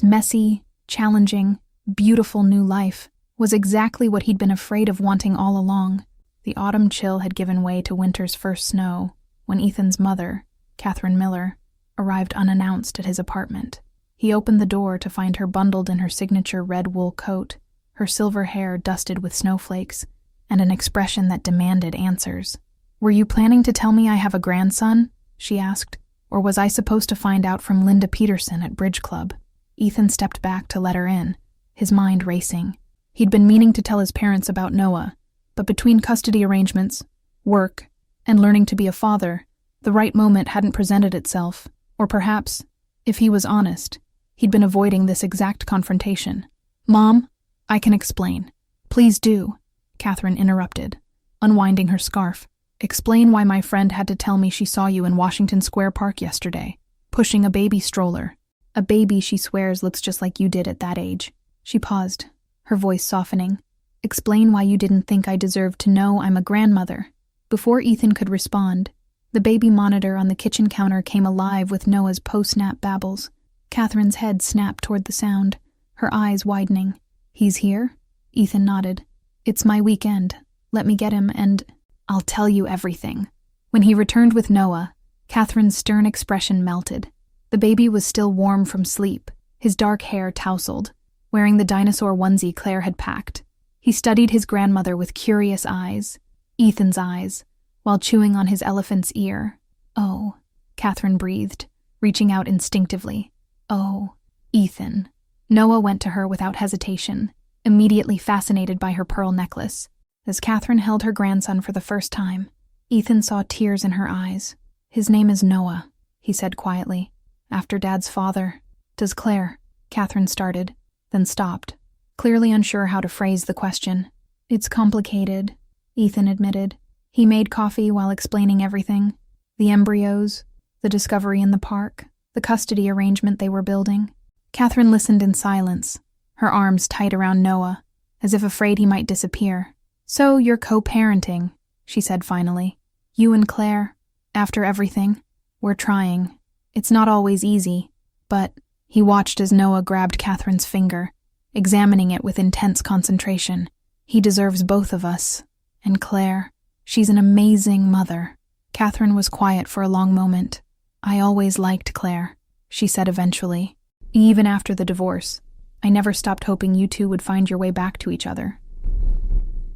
messy, challenging, beautiful new life was exactly what he'd been afraid of wanting all along. The autumn chill had given way to winter's first snow when Ethan's mother, Catherine Miller, arrived unannounced at his apartment. He opened the door to find her bundled in her signature red wool coat, her silver hair dusted with snowflakes, and an expression that demanded answers. "Were you planning to tell me I have a grandson?" she asked. "Or was I supposed to find out from Linda Peterson at Bridge Club?" Ethan stepped back to let her in, his mind racing. He'd been meaning to tell his parents about Noah, but between custody arrangements, work, and learning to be a father, the right moment hadn't presented itself. Or perhaps, if he was honest, he'd been avoiding this exact confrontation. "Mom, I can explain." "Please do," Catherine interrupted, unwinding her scarf. "Explain why my friend had to tell me she saw you in Washington Square Park yesterday, pushing a baby stroller. A baby she swears looks just like you did at that age." She paused, her voice softening. "Explain why you didn't think I deserved to know I'm a grandmother." Before Ethan could respond, the baby monitor on the kitchen counter came alive with Noah's post-nap babbles. Catherine's head snapped toward the sound, her eyes widening. "He's here?" Ethan nodded. "It's my weekend. Let me get him and I'll tell you everything." When he returned with Noah, Catherine's stern expression melted. The baby was still warm from sleep, his dark hair tousled, wearing the dinosaur onesie Claire had packed. He studied his grandmother with curious eyes, Ethan's eyes, while chewing on his elephant's ear. "Oh," Catherine breathed, reaching out instinctively. "Oh, Ethan." Noah went to her without hesitation, immediately fascinated by her pearl necklace. As Catherine held her grandson for the first time, Ethan saw tears in her eyes. "His name is Noah," he said quietly, "after Dad's father." "Does Claire?" Catherine started, then stopped, clearly unsure how to phrase the question. "It's complicated," Ethan admitted. He made coffee while explaining everything. The embryos, the discovery in the park, the custody arrangement they were building. Catherine listened in silence, her arms tight around Noah, as if afraid he might disappear. "So you're co-parenting," she said finally. "You and Claire, after everything. We're trying. It's not always easy, but..." He watched as Noah grabbed Catherine's finger, examining it with intense concentration. "He deserves both of us. And Claire, she's an amazing mother." Catherine was quiet for a long moment. "I always liked Claire," she said eventually. "Even after the divorce, I never stopped hoping you two would find your way back to each other."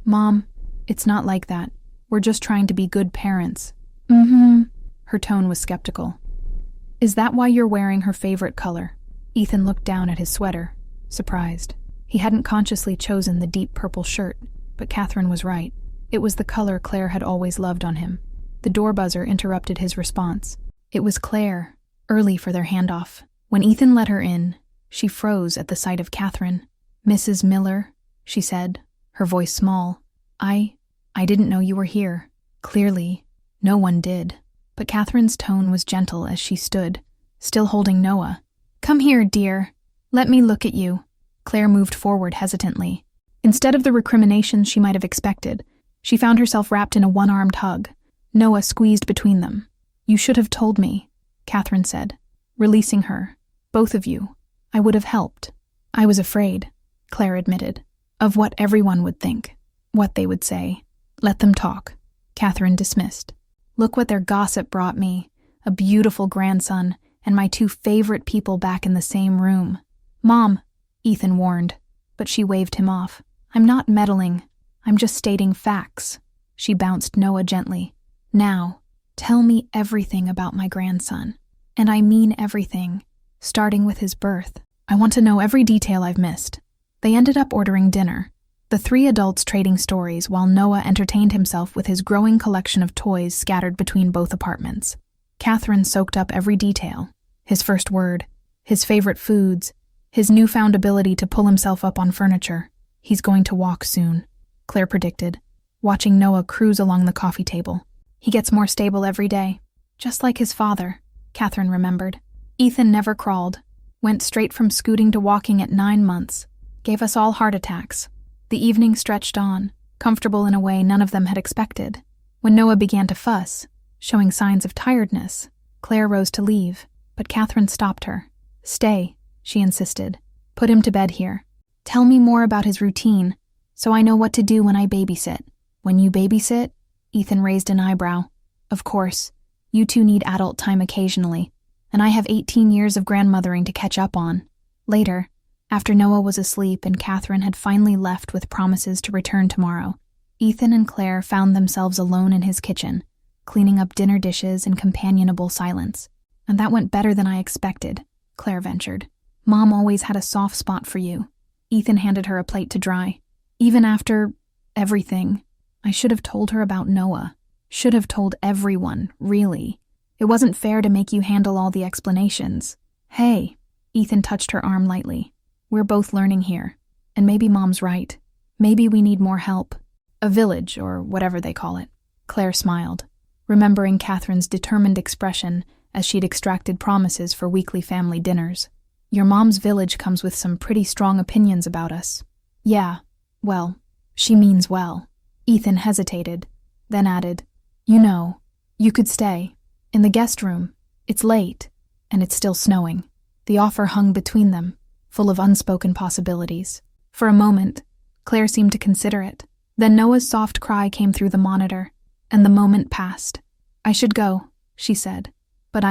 "Mom, it's not like that. We're just trying to be good parents." Her tone was skeptical. "Is that why you're wearing her favorite color?" Ethan looked down at his sweater, surprised. He hadn't consciously chosen the deep purple shirt, but Catherine was right. It was the color Claire had always loved on him. The door buzzer interrupted his response. It was Claire, early for their handoff. When Ethan let her in, she froze at the sight of Catherine. "Mrs. Miller," she said, her voice small. I didn't know you were here." Clearly, no one did. But Catherine's tone was gentle as she stood, still holding Noah. "Come here, dear. Let me look at you." Claire moved forward hesitantly. Instead of the recriminations she might have expected, she found herself wrapped in a one-armed hug, Noah squeezed between them. "You should have told me," Catherine said, releasing her. "Both of you. I would have helped." "I was afraid," Claire admitted, "of what everyone would think, what they would say." "Let them talk," Catherine dismissed. "Look what their gossip brought me. A beautiful grandson, and my two favorite people back in the same room." "Mom," Ethan warned, but she waved him off. "I'm not meddling. I'm just stating facts." She bounced Noah gently. "Now, tell me everything about my grandson. And I mean everything, starting with his birth. I want to know every detail I've missed." They ended up ordering dinner, the three adults trading stories while Noah entertained himself with his growing collection of toys scattered between both apartments. Catherine soaked up every detail. His first word, his favorite foods, his newfound ability to pull himself up on furniture. "He's going to walk soon," Claire predicted, watching Noah cruise along the coffee table. "He gets more stable every day, just like his father," Catherine remembered. "Ethan never crawled, went straight from scooting to walking at 9 months, gave us all heart attacks." The evening stretched on, comfortable in a way none of them had expected. When Noah began to fuss, showing signs of tiredness, Claire rose to leave, but Catherine stopped her. "Stay," she insisted. "Put him to bed here. Tell me more about his routine, so I know what to do when I babysit." "When you babysit?" Ethan raised an eyebrow. "Of course, you two need adult time occasionally, and I have 18 years of grandmothering to catch up on." Later, after Noah was asleep and Catherine had finally left with promises to return tomorrow, Ethan and Claire found themselves alone in his kitchen, cleaning up dinner dishes in companionable silence. "And that went better than I expected," Claire ventured. "Mom always had a soft spot for you." Ethan handed her a plate to dry. "Even after everything, I should have told her about Noah. Should have told everyone, really. It wasn't fair to make you handle all the explanations." "Hey," Ethan touched her arm lightly. "We're both learning here. And maybe Mom's right. Maybe we need more help. A village, or whatever they call it." Claire smiled, remembering Catherine's determined expression as she'd extracted promises for weekly family dinners. "Your mom's village comes with some pretty strong opinions about us." "Yeah, well, she means well." Ethan hesitated, then added, "You know, you could stay. In the guest room. It's late, and it's still snowing." The offer hung between them, full of unspoken possibilities. For a moment, Claire seemed to consider it. Then Noah's soft cry came through the monitor, and the moment passed. "I should go," she said. "But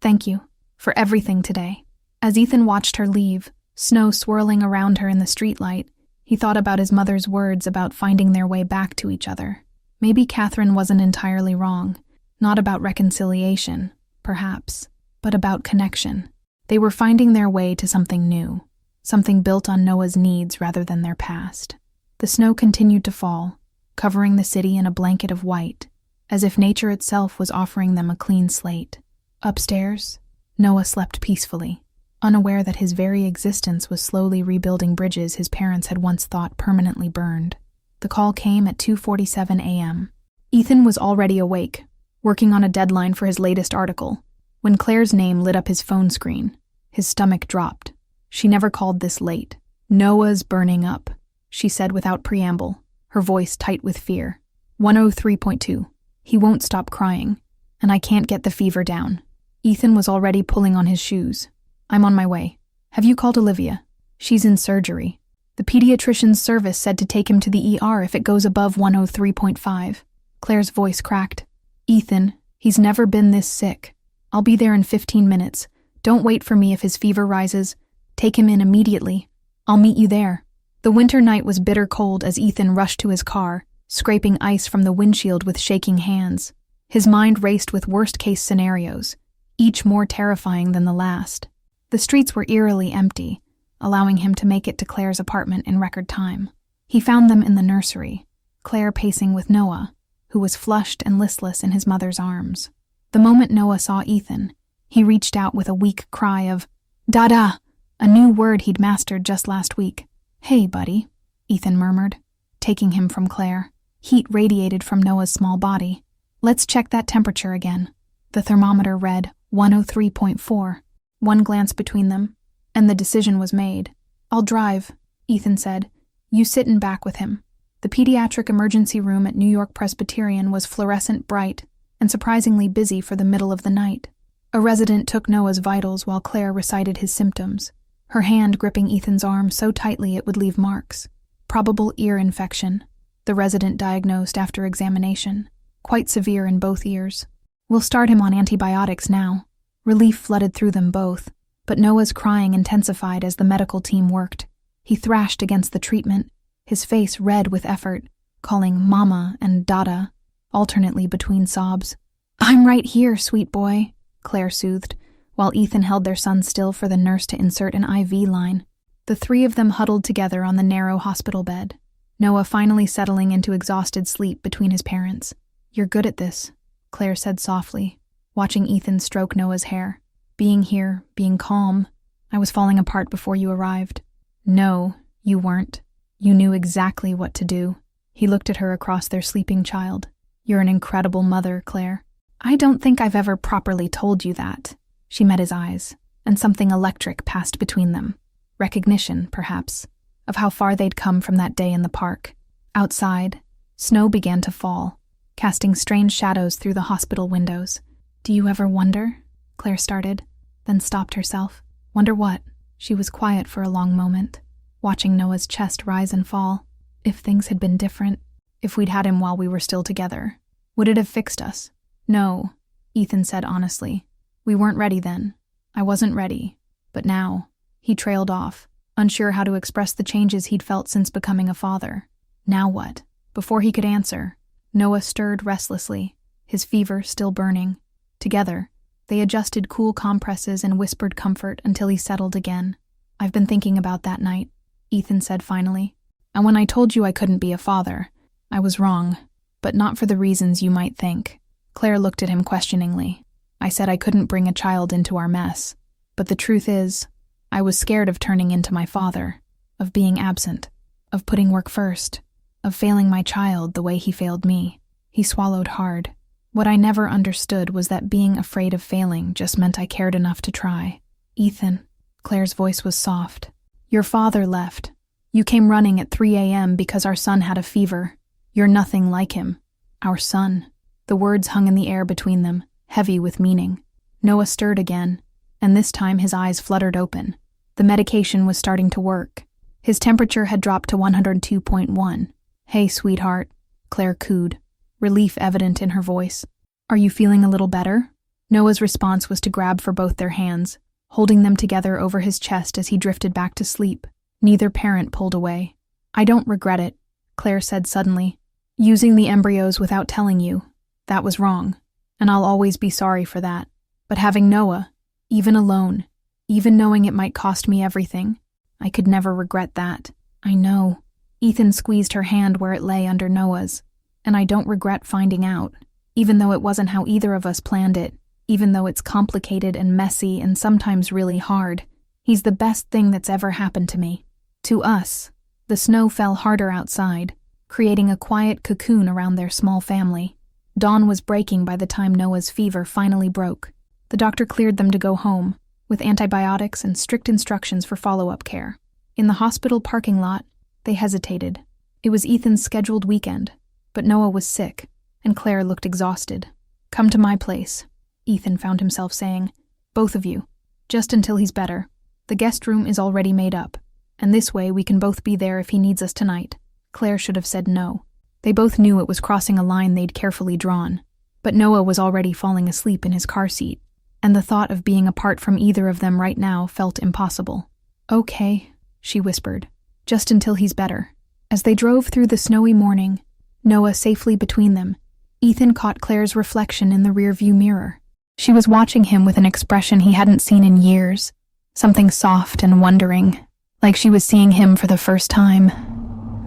thank you." for everything today. As Ethan watched her leave, snow swirling around her in the streetlight, he thought about his mother's words about finding their way back to each other. Maybe Catherine wasn't entirely wrong. Not about reconciliation, perhaps, but about connection. They were finding their way to something new, something built on Noah's needs rather than their past. The snow continued to fall, covering the city in a blanket of white, as if nature itself was offering them a clean slate. Upstairs, Noah slept peacefully, unaware that his very existence was slowly rebuilding bridges his parents had once thought permanently burned. The call came at 2:47 a.m. Ethan was already awake, working on a deadline for his latest article, when Claire's name lit up his phone screen. His stomach dropped. She never called this late. "Noah's burning up," she said without preamble, her voice tight with fear. 103.2. He won't stop crying, and I can't get the fever down. Ethan was already pulling on his shoes. "I'm on my way. Have you called Olivia? She's in surgery. The pediatrician's service said to take him to the ER if it goes above 103.5. Claire's voice cracked. "Ethan, he's never been this sick. I'll be there in 15 minutes. Don't wait for me if his fever rises. Take him in immediately. I'll meet you there." The winter night was bitter cold as Ethan rushed to his car, scraping ice from the windshield with shaking hands. His mind raced with worst-case scenarios, each more terrifying than the last. The streets were eerily empty, allowing him to make it to Claire's apartment in record time. He found them in the nursery, Claire pacing with Noah, who was flushed and listless in his mother's arms. The moment Noah saw Ethan, he reached out with a weak cry of, "Dada!" a new word he'd mastered just last week. "Hey, buddy," Ethan murmured, taking him from Claire. Heat radiated from Noah's small body. "Let's check that temperature again." The thermometer read 103.4. One glance between them, and the decision was made. "I'll drive," Ethan said. "You sit in back with him." The pediatric emergency room at New York Presbyterian was fluorescent bright and surprisingly busy for the middle of the night. A resident took Noah's vitals while Claire recited his symptoms, her hand gripping Ethan's arm so tightly it would leave marks. Probable ear infection, the resident diagnosed after examination. Quite severe in both ears. "We'll start him on antibiotics now." Relief flooded through them both, but Noah's crying intensified as the medical team worked. He thrashed against the treatment, his face red with effort, calling Mama and Dada, alternately between sobs. "I'm right here, sweet boy," Claire soothed, while Ethan held their son still for the nurse to insert an IV line. The three of them huddled together on the narrow hospital bed, Noah finally settling into exhausted sleep between his parents. "You're good at this," Claire said softly, watching Ethan stroke Noah's hair. "Being here, being calm. I was falling apart before you arrived." "No, you weren't. You knew exactly what to do." He looked at her across their sleeping child. "You're an incredible mother, Claire." "I don't think I've ever properly told you that." She met his eyes, and something electric passed between them. Recognition, perhaps, of how far they'd come from that day in the park. Outside, snow began to fall, casting strange shadows through the hospital windows. "Do you ever wonder?" Claire started, then stopped herself. "Wonder what?" She was quiet for a long moment, watching Noah's chest rise and fall. If things had been different, if we'd had him while we were still together, would it have fixed us? "No," Ethan said honestly. "We weren't ready then. I wasn't ready. But now," he trailed off, unsure how to express the changes he'd felt since becoming a father. "Now what?" Before he could answer, Noah stirred restlessly, his fever still burning. Together, they adjusted cool compresses and whispered comfort until he settled again. "I've been thinking about that night," Ethan said finally. "And when I told you I couldn't be a father, I was wrong, but not for the reasons you might think." Claire looked at him questioningly. "I said I couldn't bring a child into our mess. But the truth is, I was scared of turning into my father, of being absent, of putting work first, of failing my child the way he failed me." He swallowed hard. "What I never understood was that being afraid of failing just meant I cared enough to try." "Ethan," Claire's voice was soft. "Your father left. You came running at 3 a.m. because our son had a fever. You're nothing like him. Our son." The words hung in the air between them, heavy with meaning. Noah stirred again, and this time his eyes fluttered open. The medication was starting to work. His temperature had dropped to 102.1. "Hey, sweetheart," Claire cooed, relief evident in her voice. "Are you feeling a little better?" Noah's response was to grab for both their hands, holding them together over his chest as he drifted back to sleep. Neither parent pulled away. "I don't regret it," Claire said suddenly. "Using the embryos without telling you, that was wrong, and I'll always be sorry for that. But having Noah, even alone, even knowing it might cost me everything, I could never regret that." "I know." Ethan squeezed her hand where it lay under Noah's. "And I don't regret finding out, even though it wasn't how either of us planned it, even though it's complicated and messy and sometimes really hard. He's the best thing that's ever happened to me." To us, the snow fell harder outside, creating a quiet cocoon around their small family. Dawn was breaking by the time Noah's fever finally broke. The doctor cleared them to go home, with antibiotics and strict instructions for follow-up care. In the hospital parking lot, they hesitated. It was Ethan's scheduled weekend, but Noah was sick, and Claire looked exhausted. "Come to my place," Ethan found himself saying. "Both of you, just until he's better. The guest room is already made up, and this way we can both be there if he needs us tonight." Claire should have said no. They both knew it was crossing a line they'd carefully drawn, but Noah was already falling asleep in his car seat, and the thought of being apart from either of them right now felt impossible. "Okay," she whispered, "just until he's better." As they drove through the snowy morning, Noah safely between them, Ethan caught Claire's reflection in the rearview mirror. She was watching him with an expression he hadn't seen in years, something soft and wondering, like she was seeing him for the first time.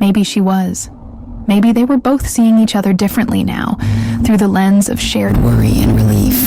Maybe she was. Maybe they were both seeing each other differently now, through the lens of shared worry and relief,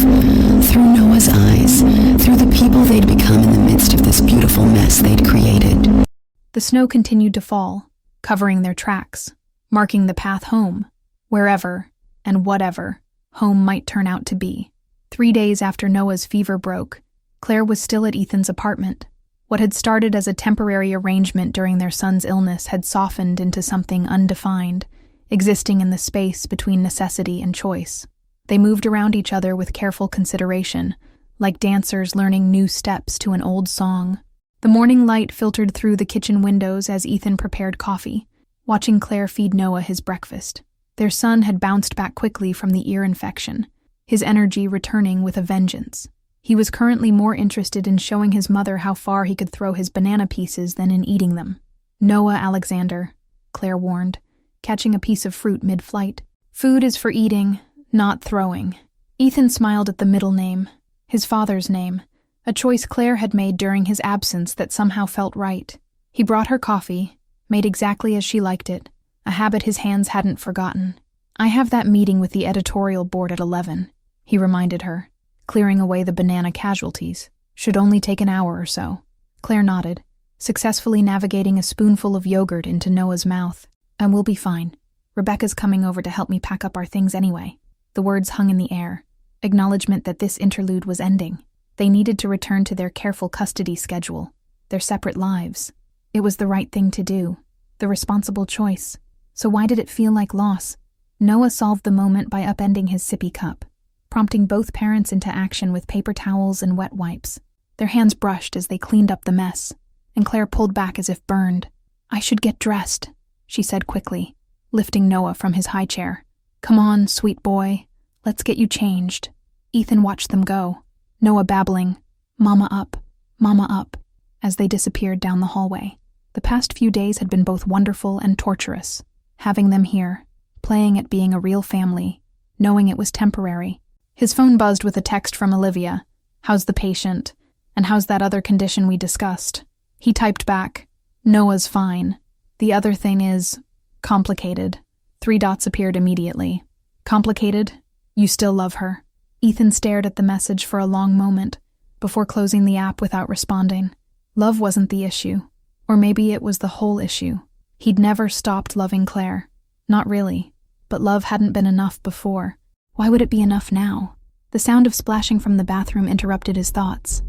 through Noah's eyes, through the people they'd become in the midst of this beautiful mess they'd created. The snow continued to fall, covering their tracks, marking the path home, wherever and whatever home might turn out to be. 3 days after Noah's fever broke, Claire was still at Ethan's apartment. What had started as a temporary arrangement during their son's illness had softened into something undefined, existing in the space between necessity and choice. They moved around each other with careful consideration, like dancers learning new steps to an old song. The morning light filtered through the kitchen windows as Ethan prepared coffee, watching Claire feed Noah his breakfast. Their son had bounced back quickly from the ear infection, his energy returning with a vengeance. He was currently more interested in showing his mother how far he could throw his banana pieces than in eating them. "Noah Alexander," Claire warned, catching a piece of fruit mid-flight. "Food is for eating, not throwing." Ethan smiled at the middle name, his father's name, a choice Claire had made during his absence that somehow felt right. He brought her coffee, made exactly as she liked it, a habit his hands hadn't forgotten. "I have that meeting with the editorial board at 11, he reminded her, clearing away the banana casualties. "Should only take an hour or so." Claire nodded, successfully navigating a spoonful of yogurt into Noah's mouth. "And we'll be fine. Rebecca's coming over to help me pack up our things anyway." The words hung in the air, acknowledgement that this interlude was ending. They needed to return to their careful custody schedule, their separate lives. It was the right thing to do, the responsible choice. So why did it feel like loss? Noah solved the moment by upending his sippy cup, prompting both parents into action with paper towels and wet wipes. Their hands brushed as they cleaned up the mess, and Claire pulled back as if burned. "I should get dressed," she said quickly, lifting Noah from his high chair. "Come on, sweet boy, let's get you changed." Ethan watched them go, Noah babbling, Mama up," as they disappeared down the hallway. The past few days had been both wonderful and torturous. Having them here, playing at being a real family, knowing it was temporary. His phone buzzed with a text from Olivia. "How's the patient? And how's that other condition we discussed?" He typed back, "Noah's fine. The other thing is complicated." 3 dots appeared immediately. "Complicated? You still love her?" Ethan stared at the message for a long moment, before closing the app without responding. Love wasn't the issue. Or maybe it was the whole issue. He'd never stopped loving Claire. Not really. But love hadn't been enough before. Why would it be enough now? The sound of splashing from the bathroom interrupted his thoughts.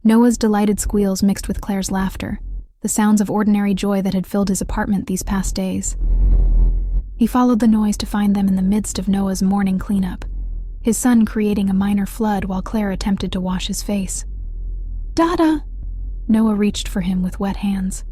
Noah's delighted squeals mixed with Claire's laughter, the sounds of ordinary joy that had filled his apartment these past days. He followed the noise to find them in the midst of Noah's morning cleanup, his son creating a minor flood while Claire attempted to wash his face. "Dada!" Noah reached for him with wet hands.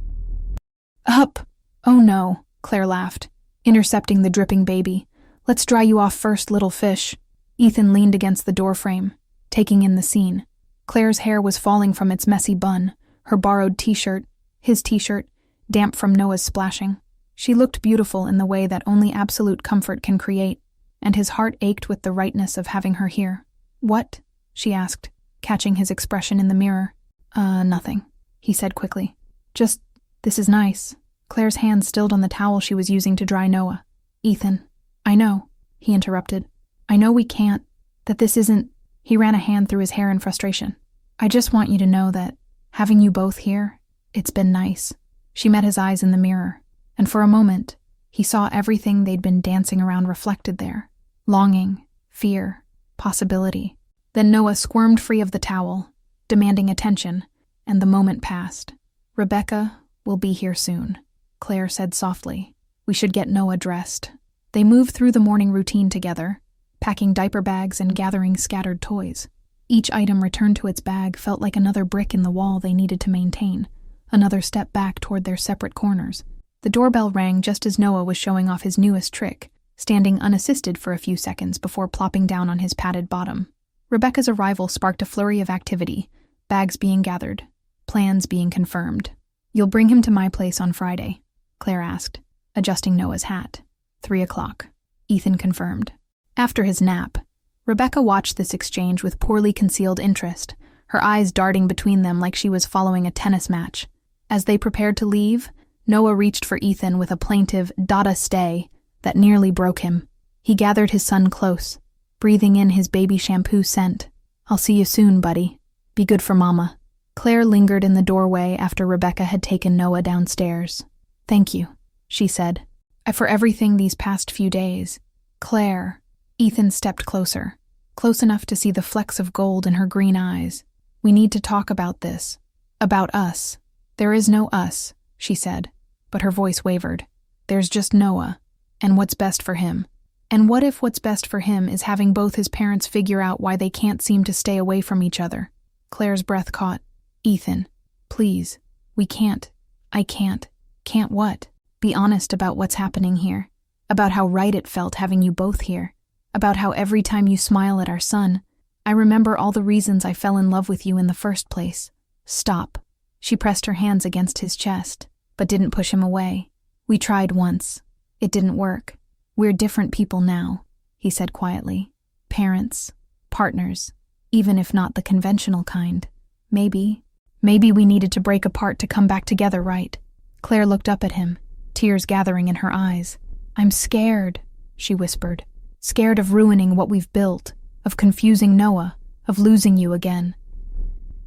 "Up! Oh no," Claire laughed, intercepting the dripping baby. "Let's dry you off first, little fish." Ethan leaned against the doorframe, taking in the scene. Claire's hair was falling from its messy bun, her borrowed t-shirt, his t-shirt, damp from Noah's splashing. She looked beautiful in the way that only absolute comfort can create, and his heart ached with the rightness of having her here. "What?" she asked, catching his expression in the mirror. Nothing," he said quickly. "Just, this is nice." Claire's hand stilled on the towel she was using to dry Noah. "Ethan, I know," he interrupted. "I know we can't, that this isn't—" He ran a hand through his hair in frustration. "I just want you to know that, having you both here, it's been nice." She met his eyes in the mirror, and for a moment, he saw everything they'd been dancing around reflected there. Longing, fear, possibility. Then Noah squirmed free of the towel, demanding attention, and the moment passed. "Rebecca will be here soon," Claire said softly. "We should get Noah dressed." They moved through the morning routine together, packing diaper bags and gathering scattered toys. Each item returned to its bag felt like another brick in the wall they needed to maintain, another step back toward their separate corners. The doorbell rang just as Noah was showing off his newest trick, standing unassisted for a few seconds before plopping down on his padded bottom. Rebecca's arrival sparked a flurry of activity, bags being gathered, plans being confirmed. "You'll bring him to my place on Friday?" Claire asked, adjusting Noah's hat. 3:00, Ethan confirmed. After his nap, Rebecca watched this exchange with poorly concealed interest, her eyes darting between them like she was following a tennis match. As they prepared to leave, Noah reached for Ethan with a plaintive "Dada stay" that nearly broke him. He gathered his son close, breathing in his baby shampoo scent. "I'll see you soon, buddy. Be good for Mama." Claire lingered in the doorway after Rebecca had taken Noah downstairs. "Thank you," she said, "for everything these past few days." "Claire." Ethan stepped closer, close enough to see the flecks of gold in her green eyes. "We need to talk about this. About us." "There is no us," she said, but her voice wavered. "There's just Noah, and what's best for him. And what if what's best for him is having both his parents figure out why they can't seem to stay away from each other?" Claire's breath caught. "Ethan, please, we can't. I can't." "Can't what?" "Be honest about what's happening here. About how right it felt having you both here. About how every time you smile at our son, I remember all the reasons I fell in love with you in the first place." "Stop." She pressed her hands against his chest, but didn't push him away. "We tried once. It didn't work. We're different people now," he said quietly. "Parents, partners, even if not the conventional kind. Maybe we needed to break apart to come back together, right?" Claire looked up at him, tears gathering in her eyes. "I'm scared," she whispered. "Scared of ruining what we've built, of confusing Noah, of losing you again."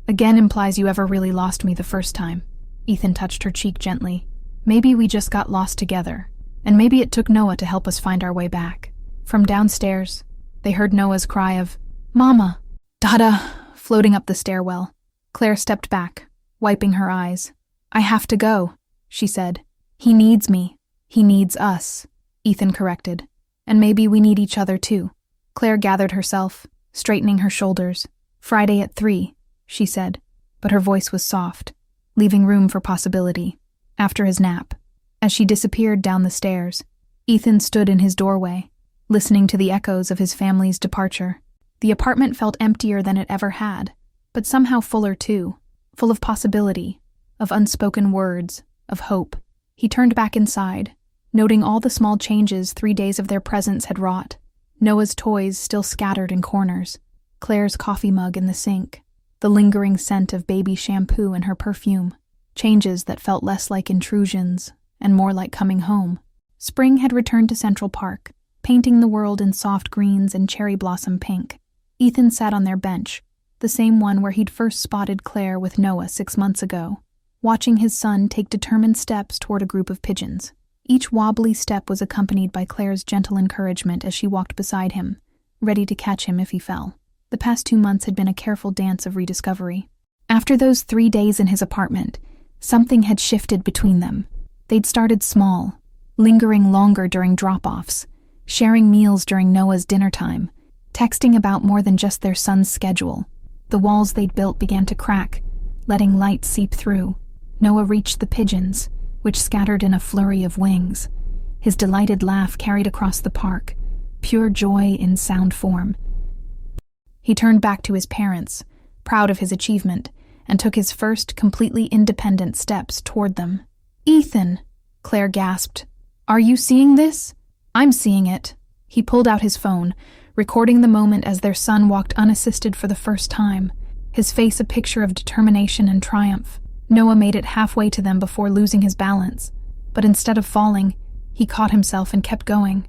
"Again implies you ever really lost me the first time." Ethan touched her cheek gently. "Maybe we just got lost together, and maybe it took Noah to help us find our way back." From downstairs, they heard Noah's cry of, "Mama!" "Dada!" floating up the stairwell. Claire stepped back, wiping her eyes. "I have to go," she said. "He needs me. He needs us," Ethan corrected. "And maybe we need each other too." Claire gathered herself, straightening her shoulders. "Friday at 3, she said, but her voice was soft, leaving room for possibility. After his nap, as she disappeared down the stairs, Ethan stood in his doorway, listening to the echoes of his family's departure. The apartment felt emptier than it ever had, but somehow fuller too, full of possibility, of unspoken words, of hope. He turned back inside, noting all the small changes 3 days of their presence had wrought. Noah's toys still scattered in corners, Claire's coffee mug in the sink, the lingering scent of baby shampoo in her perfume, changes that felt less like intrusions and more like coming home. Spring had returned to Central Park, painting the world in soft greens and cherry blossom pink. Ethan sat on their bench, the same one where he'd first spotted Claire with Noah 6 months ago, watching his son take determined steps toward a group of pigeons. Each wobbly step was accompanied by Claire's gentle encouragement as she walked beside him, ready to catch him if he fell. The past 2 months had been a careful dance of rediscovery. After those 3 days in his apartment, something had shifted between them. They'd started small, lingering longer during drop-offs, sharing meals during Noah's dinner time, texting about more than just their son's schedule. The walls they'd built began to crack, letting light seep through. Noah reached the pigeons, which scattered in a flurry of wings. His delighted laugh carried across the park, pure joy in sound form. He turned back to his parents, proud of his achievement, and took his first completely independent steps toward them. "Ethan," Claire gasped. "Are you seeing this?" "I'm seeing it." He pulled out his phone, recording the moment as their son walked unassisted for the first time, his face a picture of determination and triumph. Noah made it halfway to them before losing his balance, but instead of falling, he caught himself and kept going.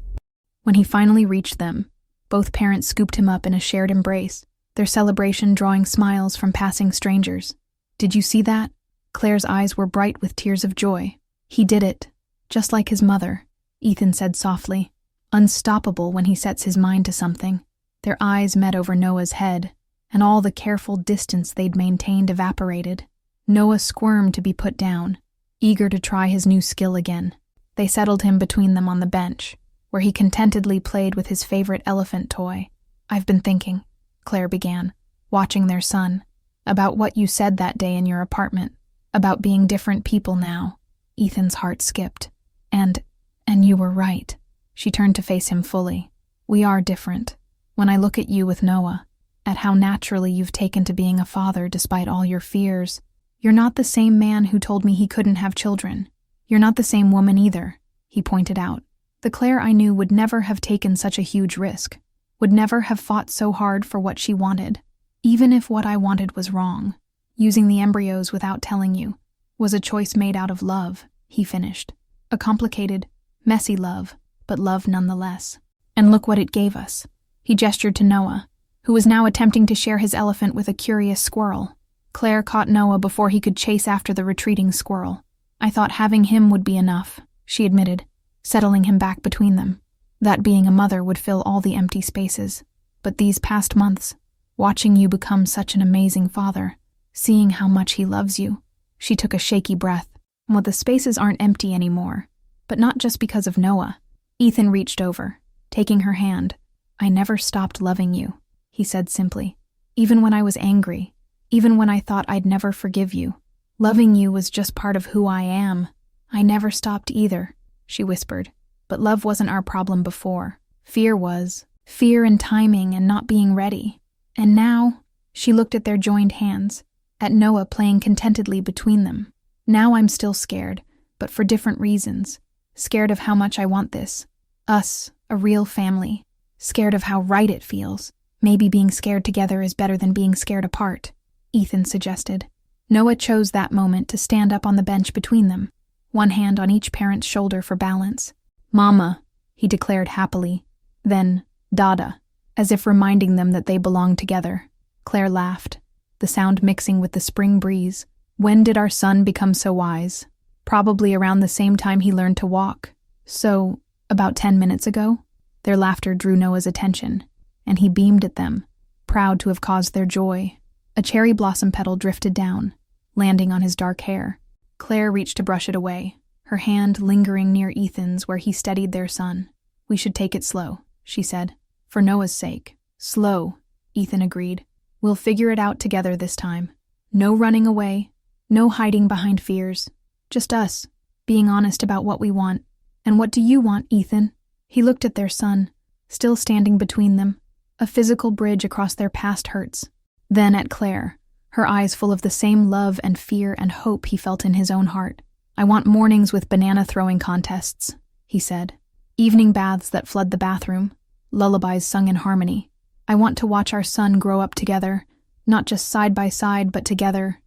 When he finally reached them, both parents scooped him up in a shared embrace, their celebration drawing smiles from passing strangers. "Did you see that?" Claire's eyes were bright with tears of joy. "He did it, just like his mother," Ethan said softly. "Unstoppable when he sets his mind to something." Their eyes met over Noah's head, and all the careful distance they'd maintained evaporated. Noah squirmed to be put down, eager to try his new skill again. They settled him between them on the bench, where he contentedly played with his favorite elephant toy. "I've been thinking," Claire began, watching their son, "about what you said that day in your apartment, about being different people now." Ethan's heart skipped. And you were right." She turned to face him fully. "We are different. When I look at you with Noah, at how naturally you've taken to being a father despite all your fears, you're not the same man who told me he couldn't have children. You're not the same woman either," he pointed out. "The Claire I knew would never have taken such a huge risk, would never have fought so hard for what she wanted, even if what I wanted was wrong. Using the embryos without telling you was a choice made out of love," he finished. "A complicated, messy love, but love nonetheless. And look what it gave us." He gestured to Noah, who was now attempting to share his elephant with a curious squirrel. Claire caught Noah before he could chase after the retreating squirrel. "I thought having him would be enough," she admitted, settling him back between them. "That being a mother would fill all the empty spaces. But these past months, watching you become such an amazing father, seeing how much he loves you," she took a shaky breath. "Well, the spaces aren't empty anymore, but not just because of Noah." Ethan reached over, taking her hand. "I never stopped loving you," he said simply. "Even when I was angry, even when I thought I'd never forgive you. Loving you was just part of who I am. I never stopped either," she whispered. "But love wasn't our problem before. Fear was. Fear and timing and not being ready. And now," she looked at their joined hands, at Noah playing contentedly between them. "Now I'm still scared, but for different reasons. Scared of how much I want this. Us, a real family. Scared of how right it feels. Maybe being scared together is better than being scared apart," Ethan suggested. Noah chose that moment to stand up on the bench between them, one hand on each parent's shoulder for balance. "Mama," he declared happily. Then, "Dada," as if reminding them that they belonged together. Claire laughed, the sound mixing with the spring breeze. "When did our son become so wise?" "Probably around the same time he learned to walk. So, about 10 minutes ago?" Their laughter drew Noah's attention, and he beamed at them, proud to have caused their joy. A cherry blossom petal drifted down, landing on his dark hair. Claire reached to brush it away, her hand lingering near Ethan's where he steadied their son. "We should take it slow," she said. "For Noah's sake." "Slow," Ethan agreed. "We'll figure it out together this time. No running away, no hiding behind fears. Just us, being honest about what we want. And what do you want, Ethan?" He looked at their son, still standing between them, a physical bridge across their past hurts. Then at Claire, her eyes full of the same love and fear and hope he felt in his own heart. "I want mornings with banana throwing contests," he said. "Evening baths that flood the bathroom, lullabies sung in harmony. I want to watch our son grow up together, not just side by side, but together.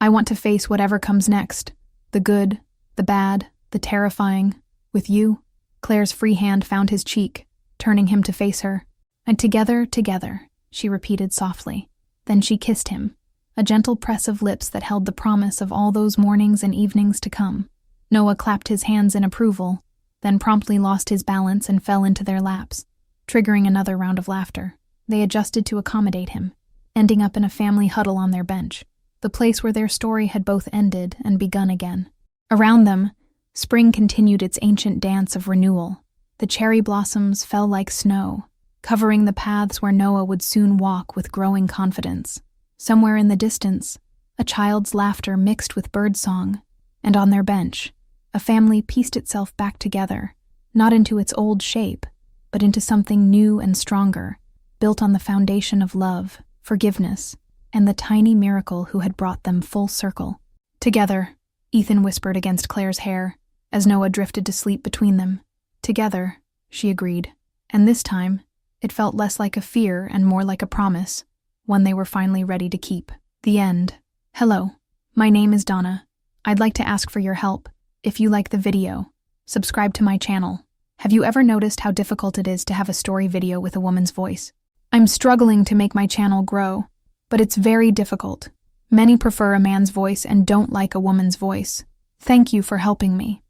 I want to face whatever comes next, the good, the bad, the terrifying, with you." Claire's free hand found his cheek, turning him to face her. "And together, she repeated softly. Then she kissed him, a gentle press of lips that held the promise of all those mornings and evenings to come. Noah clapped his hands in approval, then promptly lost his balance and fell into their laps, triggering another round of laughter. They adjusted to accommodate him, ending up in a family huddle on their bench, the place where their story had both ended and begun again. Around them, spring continued its ancient dance of renewal. The cherry blossoms fell like snow, covering the paths where Noah would soon walk with growing confidence. Somewhere in the distance, a child's laughter mixed with birdsong, and on their bench, a family pieced itself back together, not into its old shape, but into something new and stronger, built on the foundation of love, forgiveness, and the tiny miracle who had brought them full circle. Together, Ethan whispered against Claire's hair, as Noah drifted to sleep between them. Together, she agreed, and this time, it felt less like a fear and more like a promise, one they were finally ready to keep. The end. Hello, my name is Donna. I'd like to ask for your help. If you like the video, subscribe to my channel. Have you ever noticed how difficult it is to have a story video with a woman's voice? I'm struggling to make my channel grow, but it's very difficult. Many prefer a man's voice and don't like a woman's voice. Thank you for helping me.